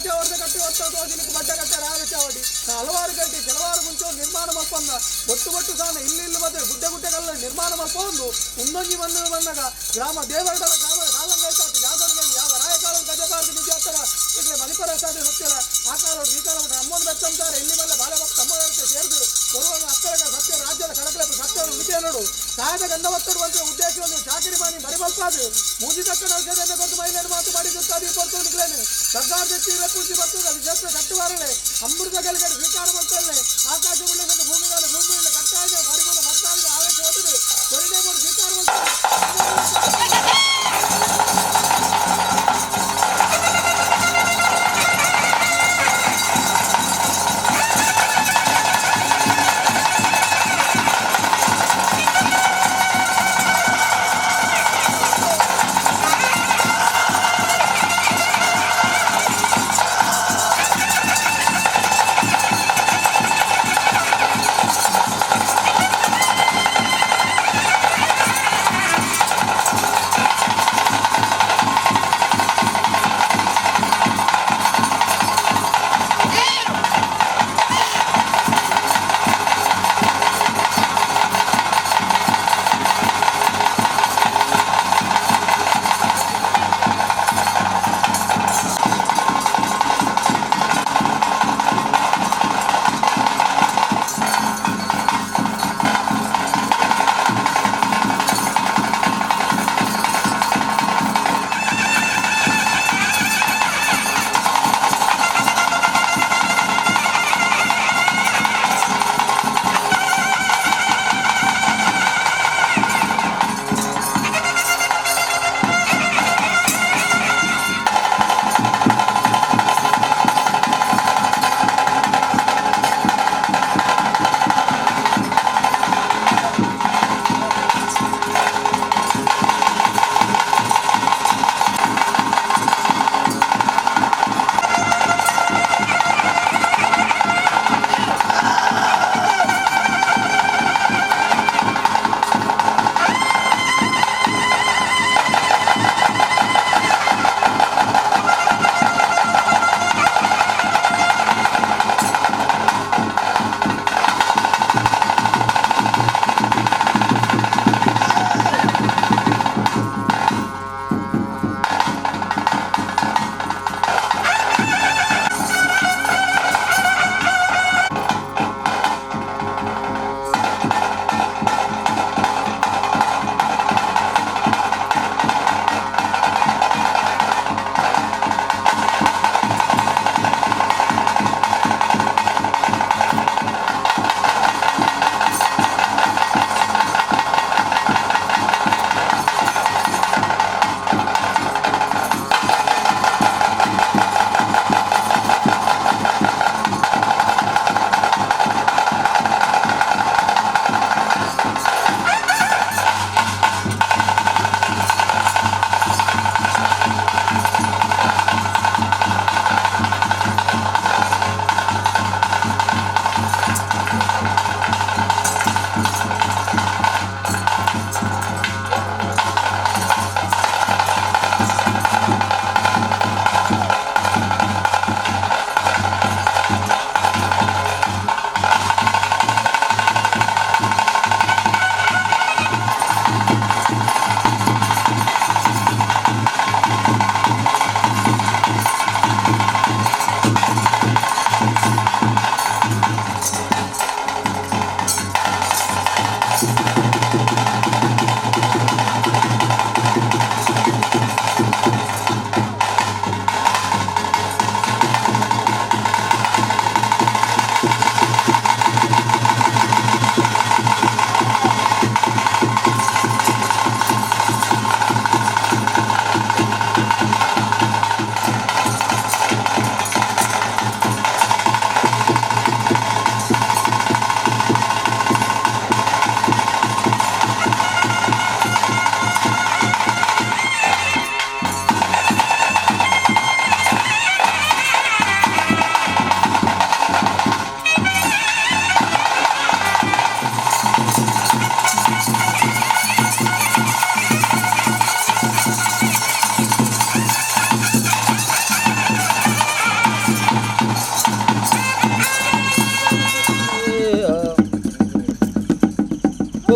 ಚಾವಡಿದ ಕಟ್ಟಿ ಹೊತ್ತ ತೋಜಿನಿಕ್ಕೆ ಬಡ್ಡ ಕಟ್ಟೆ ರಾಗ ಚಾವಡಿ ಹಲವಾರು ಗಂಟೆ ಕೆಲವಾರು ಮುಂಚೆ ನಿರ್ಮಾಣ ಮಾಡ್ಕೊಂಡ ಒಟ್ಟು ಸಾಲ ಇಲ್ಲಿ ಮತ್ತೆ ಗುಡ್ಡೆ ಕಲ್ಲ ನಿರ್ಮಾಣ ಮಾಡ್ಕೊಂಡು ಮುಂದೊಂಜಿ ಬಂದಾಗ ಗ್ರಾಮ ದೇವರಡಲ ಗ್ರಾಮದ ಕಾಲಂಗೈತಾತಿ ಜಾಗರಿಗೆ ಯಾವ ರಾಯ ಕಾಲ ಗಜಪಾರ್ದು ನಿಜಾತರ ಈಗಲೇ ಮಣಿಪರ ಸಾಧ್ಯ ಸತ್ಯಲ್ಲ ಆ ಕಾಲ ಈ ಕಾಲ ಅಮ್ಮನ ಬೆತ್ತಂತಾರೆ ಇಲ್ಲಿ ಮೇಲೆ ಬಾಲ ತಮ್ಮ ಸೇರಿದು ಬರುವಾಗ ಅಕ್ಕಳಿಗೆ ಸತ್ಯ ರಾಜ್ಯದ ಕಳಕಳೆ ಸತ್ಯವನ್ನು ಉಳಿಕೆ ನೋಡು ಕಾಯದ ಗಂಧವತ್ತಡುವಂತ ಉದ್ದೇಶವನ್ನು ಚಾಕರಿ ಮಾಡಿ ಬರಿಬಲ್ಪಾದು ಮೂಜಿ ತಕ್ಕ ಔಷಧಿಯನ್ನು ಕೊಟ್ಟು ಮಹಿಳೆಯನ್ನು ಮಾತು ಮಾಡಿ ಸುತ್ತಾದಿ ಕೊಡ್ತು ನಿಗ್ಲೇನೆ ಸರ್ದಾರ್ ಜಟ್ಟಿ ಪೂಜೆ ಬರ್ತದೆ ಅದು ಜಸ್ಟ್ ಕಟ್ಟುವಾರಳೆ ಅಮೃತ ಗೆಲುಗಡೆ ಸ್ವೀಕಾರ ಮಾಡ್ತಾಳೆ ಆಕಾಶ ಉಳ್ಳಿಕೊಂಡು ಭೂಮಿ ಕಟ್ಟಾಯ ಬರಿಬೋದು ಮತ್ತಾಗ ಆವೇಶ ಹೋಗುದು ಕೊರಿಡೆ ಮಾಡಿ ಸ್ವೀಕಾರ ಮಾಡ್ತಾರೆ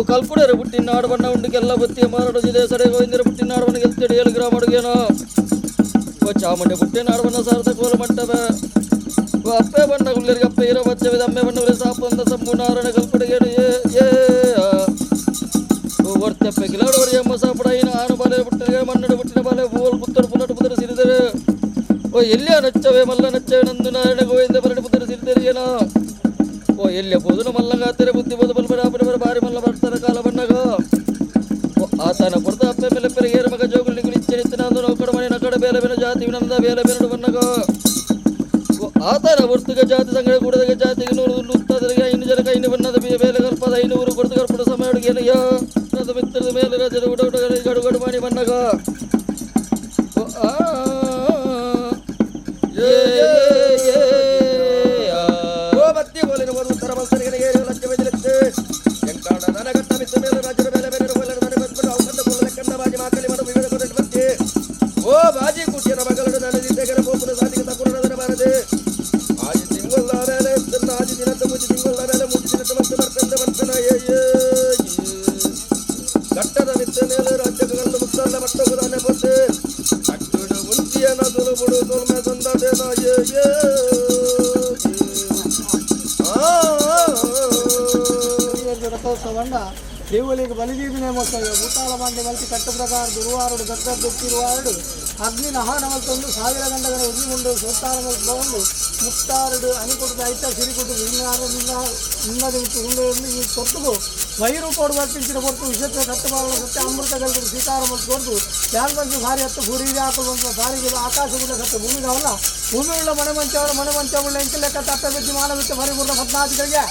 ಕಲ್ಪುಡರು ಪುಟ್ಟಿನಾಡು ಬಣ್ಣ ಉಂಡಿಗೆಲ್ಲ ಬತ್ತಿಯ ಮಾರಾಡು ಜಿದೇಸಡೆ ಗೋವಿಂದರ ಪುಟ್ಟಿನಾಡು ಬಣ್ಣ ಗೆಲ್ತೇಳಿ 7 ಗ್ರಾಮ ಅಡುಗೇನೋ ಓ ಚಾಮುಂಡಿ ಪುಟ್ಟಿನಾಡು ಬಣ್ಣ ಸಾರದ ಕೋಲ ಮಂಟಪ ಓ ಅಪ್ಪೆ ಬಣ್ಣ ಗುಳ್ಳರಿಗೆ ಅಪ್ಪೆ ಇರೋ ಬಚ್ಚವಿದ ಅಮ್ಮೆ ಬಣ್ಣ ಸಾಪಂದ ಸಂಪೂರ್ಣ ಕಲ್ಪುಡಿಗೇನು ಏ ಓ ಒರ್ತಪ್ಪೆ ಕಿಲಾಡುವರಿ ಅಮ್ಮ ಸಾಪಡ ಇನ್ನು ಆನು ಬಾಲೆ ಪುಟ್ಟಿಗೆ ಮನ್ನಡು ಪುಟ್ಟಿನ ಬಾಲೆ ಪೂಲ್ ಪುತ್ತರು ಪುನಟು ಪುತ್ತರು ಸಿರಿದರೆ ಓ ಎಲ್ಲಿಯ ನಚ್ಚವೆ ಮಲ್ಲ ನಚ್ಚವೆ ನಂದು ನಾರಾಯಣ ಗೋವಿಂದ ಬರಡು ಪುತ್ತರು ಸಿರಿದರಿಗೇನೋ ಓ ಎಲ್ಲಿಯ ಬೋಧನ ಮಲ್ಲಂಗಾತೆರೆ ಬುದ್ಧಿ ಬೋಧ ಬಲ್ಬರ ಬಾರಿ ಮಲ್ಲ ಬರ್ತಾರ ಕಾಲ ಬಣ್ಣಗ ಓ ಆತನ ಕೊಡ್ತ ಅಪ್ಪೆ ಮೇಲೆ ಪೆರಗೇರ ಮಗ ಜೋಗುಲಿ ಗುಳಿಚ್ಚೆನಿತ್ತು ನಂದು ನೌಕಡ ಮನೆ ನಕಡ ಬೇಲೆ ಬೇರೆ ಜಾತಿ ವಿನಂದ ಬೇಲೆ ಬೇರೆ ಬಣ್ಣಗ ಓ ಆತನ ವರ್ತುಗ ಜಾತಿ ಸಂಗಡ ಕೂಡದಾಗ ಜಾತಿಗೆ 100 ಉತ್ತಾದರಿಗೆ 5 ಜನಕ 5 ಬಣ್ಣದ ಬೇಲೆ ಕಲ್ಪದ 500 ಕೊಡ್ತು ಕರ್ಪಡ ಸಮಯ ಅಡುಗೆನಯ್ಯ ನನ್ನ ಮಿತ್ರದ ಮೇಲೆ ರಾಜದ ಉಡಗಡೆ ಗಡುಗಡು ಮಾಡಿ ಬಣ್ಣಗ ಓ ರಥೋತ್ಸವನ್ನ ದೇವಲಿಗೆ ಬಲಿದೀದಿನೇ ಮೊತ್ತವೆ ಭೂತಾಳ ಬಾಂಡೆ ಮಲ್ತಿ ಕಟ್ಟ ಪ್ರಕಾರ ದುರ್ವಾರುಡು ದತ್ತ ದೊತ್ತಿರುವಾರುಡು ಅಗ್ನಿ ನಹಾನ ಮಲ್ತೊಂದು 1000 ಗಂಟೆಗಳ ಉದ್ದಿಗೊಂಡು ಸೋತ್ತಾರ ಮಲ್ತೊಂದು ಮುತ್ತಾರುಡು ಅನಿಕೊಟ್ಟು ಐತ ಸಿರಿಕೊಟ್ಟು ನಿನ್ನದು ಬಿಟ್ಟು ಉಂಡೆಯಲ್ಲಿ ಈ ಕೊಟ್ಟುಗು ವೈರು ಕೊಡು ಬರ್ತಿಂಚಿನ ಕೊಟ್ಟು ವಿಷತ್ರ ಕಟ್ಟಬಾರಣ ಸತ್ಯ ಅಮೃತ ಗಲ್ತು ಸೀತಾರ ಮತ್ತು ಕೊಟ್ಟು ಯಾರು ಬಂದು ಭಾರಿ ಹತ್ತು ಭೂರಿ ಹಾಕಲು ಬಂದು ಸಾರಿಗೆ ಆಕಾಶ ಗುಡ್ಡ ಸತ್ತು ಭೂಮಿಗೆ ಅವಲ್ಲ ಭೂಮಿ ಉಳ್ಳ ಮನೆ ಮಂಚ ಉಳ್ಳ ಇಂಕ ಲೆಕ್ಕ ತಪ್ಪ ಬಿದ್ದು ಮಾನವಿತ್ತು ಮರಿ ಗುಡ್ಡ 14ಗಳಿಗೆ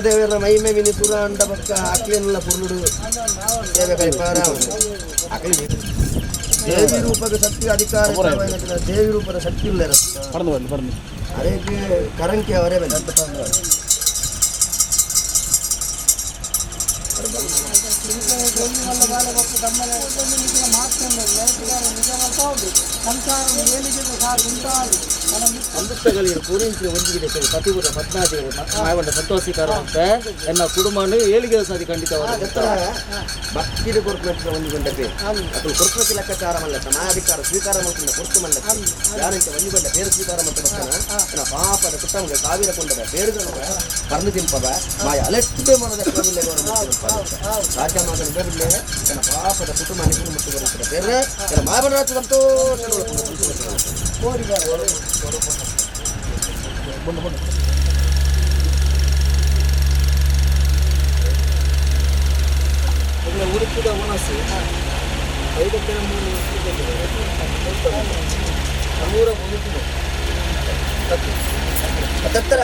ದೇವರ ಮಹಿಮೆ ವಿನಿ ಪುರ ಅಂಡ ಪಕ್ಕ ಅಕ್ಲಿನೆಲ್ಲ ಪುರುಡು ದೇವ ಕೈಪಾರ ಅಕ್ಲಿ ದೇವಿ ರೂಪದ ಶಕ್ತಿ ಅಧಿಕಾರ ದೇವಿ ರೂಪದ ಶಕ್ತಿ ಇಲ್ಲ ಅದಕ್ಕೆ ಕರಂಕೆ ಅವರೇ ಬಂದ ಸಂಸ್ಥೆಗಳಿಗೆ ಪೂರೈಸಿದ ಒಂದಿಗೆ ಪತಿಪುರ ಪದ್ಮಾದೇವಿ ಮಾಯಗೊಂಡ ಸಂತೋಷಿಕಾರ ಅಂತ ಎನ್ನ ಕುಟುಂಬನು ಏಳಿಗೆ ಸಾಧಿ ಖಂಡಿತವಾದ ಭಕ್ತಿದ ಕೊರ್ಪುಲಕ್ಕೆ ಹೊಂದಿಕೊಂಡೇ ಅದು ಕೊರ್ಪುಲಕ್ಕೆ ಲೆಕ್ಕಾಚಾರ ಮಲ್ಲಕ್ಕ ಮಾಯಾಧಿಕಾರ ಸ್ವೀಕಾರ ಮಾಡ್ಕೊಂಡ ಕೊರ್ತು ಮಲ್ಲಕ್ಕ ಯಾರಂತ ಹೊಂದಿಕೊಂಡ ಬೇರೆ ಸ್ವೀಕಾರ ಮಾಡ್ತಾ ಬರ್ತಾನ ಪಾಪದ ಕುಟುಂಬ ಸಾವಿರ ಕೊಂಡದ ಬೇರೆ ಪರ್ಲು ತಿಂಪದ ಮಾಯ ಅಲೆಷ್ಟೇ ಮನದ ರಾಜ್ಯ ಮಾತನ ಬೇರೆ ನನ್ನ ಪಾಪದ ಕುಟುಂಬ ಅನಿಸಿಕೊಂಡು ಮುಟ್ಟು ಬರುತ್ತದೆ ಬೇರೆ ನನ್ನ ಮಾಯಬರಾಜ ಸಂತೋಷ ಉಡುಪಿದ ಮನಸ್ಸು 5 ನೂರ ಮುಗಿತು ಅದತ್ತರ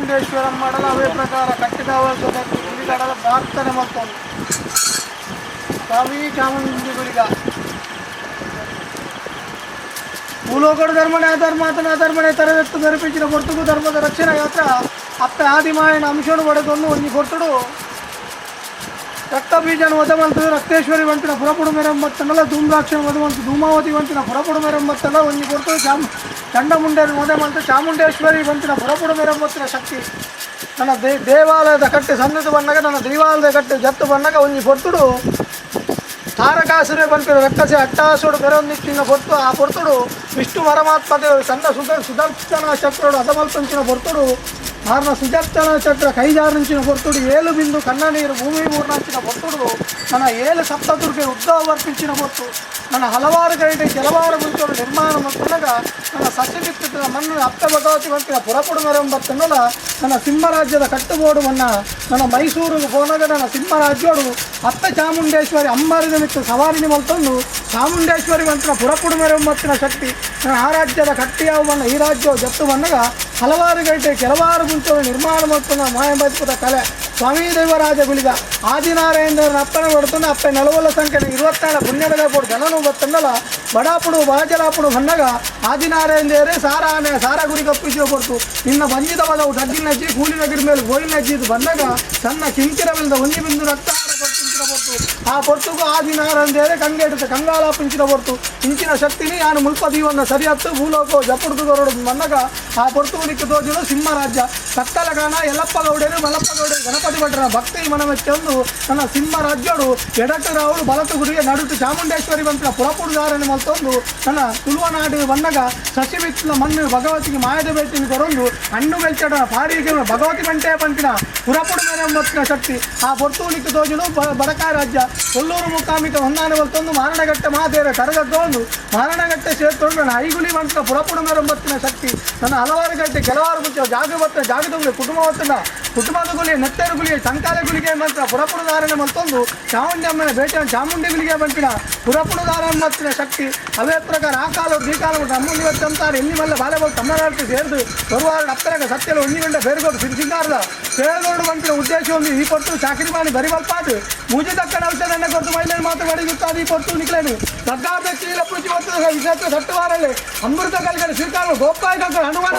ಚಾಮುಂಡೇಶ್ವರಂ ಮಾಡಲು ಅವೇ ಪ್ರಕಾರ ಕಟ್ಟಿದವರ ಗುಡಿಗಳ ಪ್ರಾರ್ಥನೆ ಮಾಡ್ಕೊಂಡು ಸ್ವಾಮಿ ಚಾಮುಂಡಿ ಗುಡಿಗ ಭೂಲೋಕದ ಧರ್ಮಣೆ ಅಧರ್ಮಣೆ ತರದೆತ್ತು ಧರಿಪಿಂಚಿನ పొర్తుకు ధర్మದ ರಕ್ಷಣಾ ಯಾತ್ರ ಅಪ್ಪ ಆದಿಮಾಯನ ಅಂಶನು ಒಡೆದೊಂದು ಒಂಜಿ ಕೊರ್ತುಡು ರಕ್ತ ಬೀಜನ ವಧಮಂತದು ರಕ್ತೇಶ್ವರಿ ವಂತಿನ ಪುರಪುಡು ಮೆರಂಬತ್ತನಲ್ಲ ಧೂಮ್ರಾಕ್ಷನ ವಧಮಂತು ಧೂಮಾವತಿ ವಂತಿನ ಪುರಪುಡು ಮೆರಂಬತ್ತಲ್ಲ ಒಂಜಿ ಕೊರ್ತುಡು ಚಂಡಮುಂಡೇನ ವಧಮಂತು ಚಾಮುಂಡೇಶ್ವರಿ ವಂತಿನ ಪುರಪುಡು ಮೆರಂಬತ್ತಿನ ಶಕ್ತಿ ನನ್ನ ದೇವಾಲಯದ ಕಟ್ಟೆ ಸನ್ನದು ಬಣ್ಣಗ ನನ್ನ ದೇವಾಲಯದ ಕಟ್ಟೆ ಜತ್ತು ಬಣ್ಣಗ ಒಂಜಿ ಕೊರ್ತುಡು ತಾರಕಾಸುರೆ ಬಂತಿರು ರಕ್ಕಸೆ ಅಟ್ಟಾಸುಡು ಬೆರೊಂದಿಚ್ಚಿನ పొర్ತು ಆ పొర్తుడు ವಿಷ್ಣು ಪರಮಾತ್ಮ ದೇವರು ಚಂದ ಸುದರ್ಶನ ಚಕ್ರಡು ಅದಮಲ್ಪಂಚಿನ పొర్తుడు ಮಾರನ ಸುದರ್ಶನ ಚಕ್ರ ಕೈಜಾರಿಂಚಿನ పొర్తుడు ಏಳು ಬಿಂದು ಕಣ್ಣ ನೀರು ಭೂಮಿ ಮೂರ್ನಾಂಚಿನ పొర్తుడు ನನ್ನ ಏಳು ಸಪ್ತದುರ್ಗೆ ಉದ್ಧವ ವರ್ಪಿಂಚಿನ పొర్ತು ನನ್ನ ಹಲವಾರು ಗೈಡೆ ಕೆಲವಾರು ಮುಂಚೂರು ನಿರ್ಮಾಣ ಮಕ್ಕಳಗ ನನ್ನ ಸಸ್ಯವಿತ್ತಿನ ಮಣ್ಣು ಅಪ್ಪ ಭಗವತಿ ವಂತಿನ ಪುರಪುಡು ಮೆರಂಬತ್ತನ್ನಲ್ಲ ನನ್ನ ಸಿಂಹರಾಜ್ಯದ ಕಟ್ಟುಬೋಡುವನ್ನ ನನ್ನ ಮೈಸೂರಿಗೆ ಹೋದಾಗ ನನ್ನ ಸಿಂಹರಾಜ್ಯೋಡು ಅಪ್ಪ ಚಾಮುಂಡೇಶ್ವರಿ ಅಂಬಾರಿದ ಮಿತ್ತು ಸವಾರಿನಿ ಮಲ್ತಂದು ಚಾಮುಂಡೇಶ್ವರಿ ವಂತಿನ ಪುರಪುಡು ಮೆರಂಬತ್ತಿನ ಶಕ್ತಿ ನನ್ನ ಆ ರಾಜ್ಯದ ಕಟ್ಟಿಯಾವನ್ನ ಈ ರಾಜ್ಯವು ಜತ್ತು ಬಂದಾಗ ಹಲವಾರು ಗಂಟೆ ಕೆಲವಾರು ಮುಂಚೂರು ನಿರ್ಮಾಣ ಮಕ್ಕಳ ಮಾಯಂಬದ್ಭುತ ಕಲೆ ಸ್ವಾಮಿ ದೇವರಾಜ ಗುಳಿಗ ಆದಿನಾರಾಯಣರ ಅಪ್ಪನೆ ಹೊಡ್ತಂದು ಅಪ್ಪ ನಲವಲ್ಲ ಸಂಖ್ಯೆ 27 ಪುಣ್ಯದ ಪೋಡು ಜನನು ಬತ್ತಂದಲ್ಲ ಬಡಾಪುಡು ಬಾಜಲಾಪುಡು ಬಂದಾಗ ಆದಿನಾರಾಯಣ ದೇವರೇ ಸಾರ ಗುರಿ ಕಪ್ಪಿಸಿ ಕೊಡ್ತು ನಿನ್ನ ಬಂಜಿದ ಬದವು ಡಗ್ಗಿನ ನಜ್ಜಿ ಕೂಲಿನ ಗಿಡ ಮೇಲೆ ಗೋಯಿನ ನಜ್ಜಿದು ಬಂದಾಗ ಸಣ್ಣ ಕಿಂಕಿರವಿಲ್ಲದ ಒಂಜಿ ಬಿಂದು ರಕ್ತ పొర్తు ఆ పొర్తుకు ఆదినారాయణ దేవరే కంగేట కంగాళ పించిన పొర్తు ఇంచిన శక్తిని ఆయన ముల్పదీవన్న సరిహత్తు భూలోకో జపుడుతు గొరడు మన్నగా ఆ పొర్తుకు దిక్కు తోజును సింహరాజ్య ಕತ್ತಲಗಾನ ಯಲ್ಲಪ್ಪ ಗೌಡರು ಮಲ್ಲಪ್ಪ ಗೌಡರು ಗಣಪತಿ ಭಟ್ರ ಭಕ್ತಿ ಮನವೆಚ್ಚೊಂದು ನನ್ನ ಸಿಂಹರಾಜ್ಯೋಡು ಎಡಟ್ಟು ರಾವುಡು ಬಲತು ಗುಡಿಗೆ ನಡುಟು ಚಾಮುಂಡೇಶ್ವರಿ ಬಂತಿನ ಪುರಪುಡುದಾರನೆ ಮಲ್ತೊಂದು ನನ್ನ ತುಳುವನಾಡು ಬಂದಾಗ ಸಸಿ ಬಿತ್ತಿನ ಮಣ್ಣು ಭಗವತಿಗೆ ಮಾಯದ ಬೇಟಿನ ಕೊರೊಂದು ಹಣ್ಣು ಬೆಲ್ಚಡ ಪಾರಿಗೆ ಭಗವತಿ ಬಂಟೆ ಪಂಪಿನ ಪುರಪುಡು ಮೆರಂಬತ್ತಿನ ಶಕ್ತಿ ಆ ಪೊರ್ತೂಲಿಕ್ಕೆ ತೋಜುನು ಬಡಕಾಯ ರಾಜ್ಯ ಕೊಲ್ಲೂರು ಮುಖಾಮಿಕ ಹೊಂದಾನೆ ಬಲ್ತೊಂದು ಮಾರಣಗಟ್ಟೆ ಮಾತೇರೆ ಕರಗದ್ದೊಂದು ಮಾರಣಗಟ್ಟೆ ಸೇರ್ತೊಂಡು ನನ್ನ ಐಗುಲಿ ಮಂತ್ರ ಪುರಪುಡು ಮೆರಂಬತ್ತಿನ ಶಕ್ತಿ ನನ್ನ ಹಲವಾರು ಗಂಟೆ ಕೆಲವಾರು ಮುಂಚೆ ಜಾಗದ ಕುಟುಂಬದ ಗುಳಿಗೆ ನೆತ್ತೇರು ಗುಳಿಗೆ ಸಂಕಾಲ ಗುಳಿಗೆ ಮಂತ್ರ ಪುರಪುಡುದಾರನೆ ಮತ್ತೊಂದು ಚಾಮುಂಡಮ್ಮನ ಬೇಟೆ ಚಾಮುಂಡಿ ಗುಳಿಗೆ ಬಂತಿನ ಪುರಪುಡುದಾರನ ಮತ್ತಿನ ಶಕ್ತಿ ಅವೇ ಪ್ರಕಾರ ಆ ಕಾಲ ಈ ಕಾಲ ಅಮ್ಮನ ಇವತ್ತಂತಾರೆ ಎಲ್ಲಿ ಮಲ್ಲ ಬಾಲೆ ಬಂದು ತಮ್ಮನಾಡ್ತಿ ಸೇರಿದು ಬರುವಾರ ಅಪ್ಪರಾಗ ಸತ್ಯಲ್ಲ ಒಂಜಿ ಗಂಟೆ ಬೇರೆಗೋಡು ಸಿಂಗಾರದ ಸೇರಿದೋಡು ಬಂತಿನ ಉದ್ದೇಶ ಒಂದು ಈ ಕೊಟ್ಟು ಚಾಕರಿ ಮಾಡಿ ಬರಿಬಲ್ಪಾದು ಮೂಜಿ ದಕ್ಕಡ ಔಷಧ ಎಣ್ಣೆ ಕೊಟ್ಟು ಮಹಿಳೆ ಮಾತು ಬಡಿಗುತ್ತಾದು ಈ ಕೊಟ್ಟು ನಿಕ್ಲೇನು ಸದ್ದಾದ ಚೀಲ ಪುಚಿ ಒತ್ತದ ವಿಷಯ ಸಟ್ಟುವಾರಲ್ಲೇ ಅಮೃತ ಕಲ್ಗಡೆ ಶ್ರೀಕಾಲ ಗೋಪಾಯ ಕಲ್ಗಡೆ ಹನುಮಾನ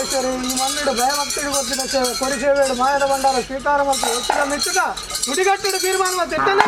మల్లేశ్వరి ఈ మన్నుడు భయభక్తుడు వచ్చిన కొరిసేవేడు మాయడ బండార సీతారామకు వచ్చిన మెచ్చుట నుడిగట్టుడు తీర్మానం తెట్టలే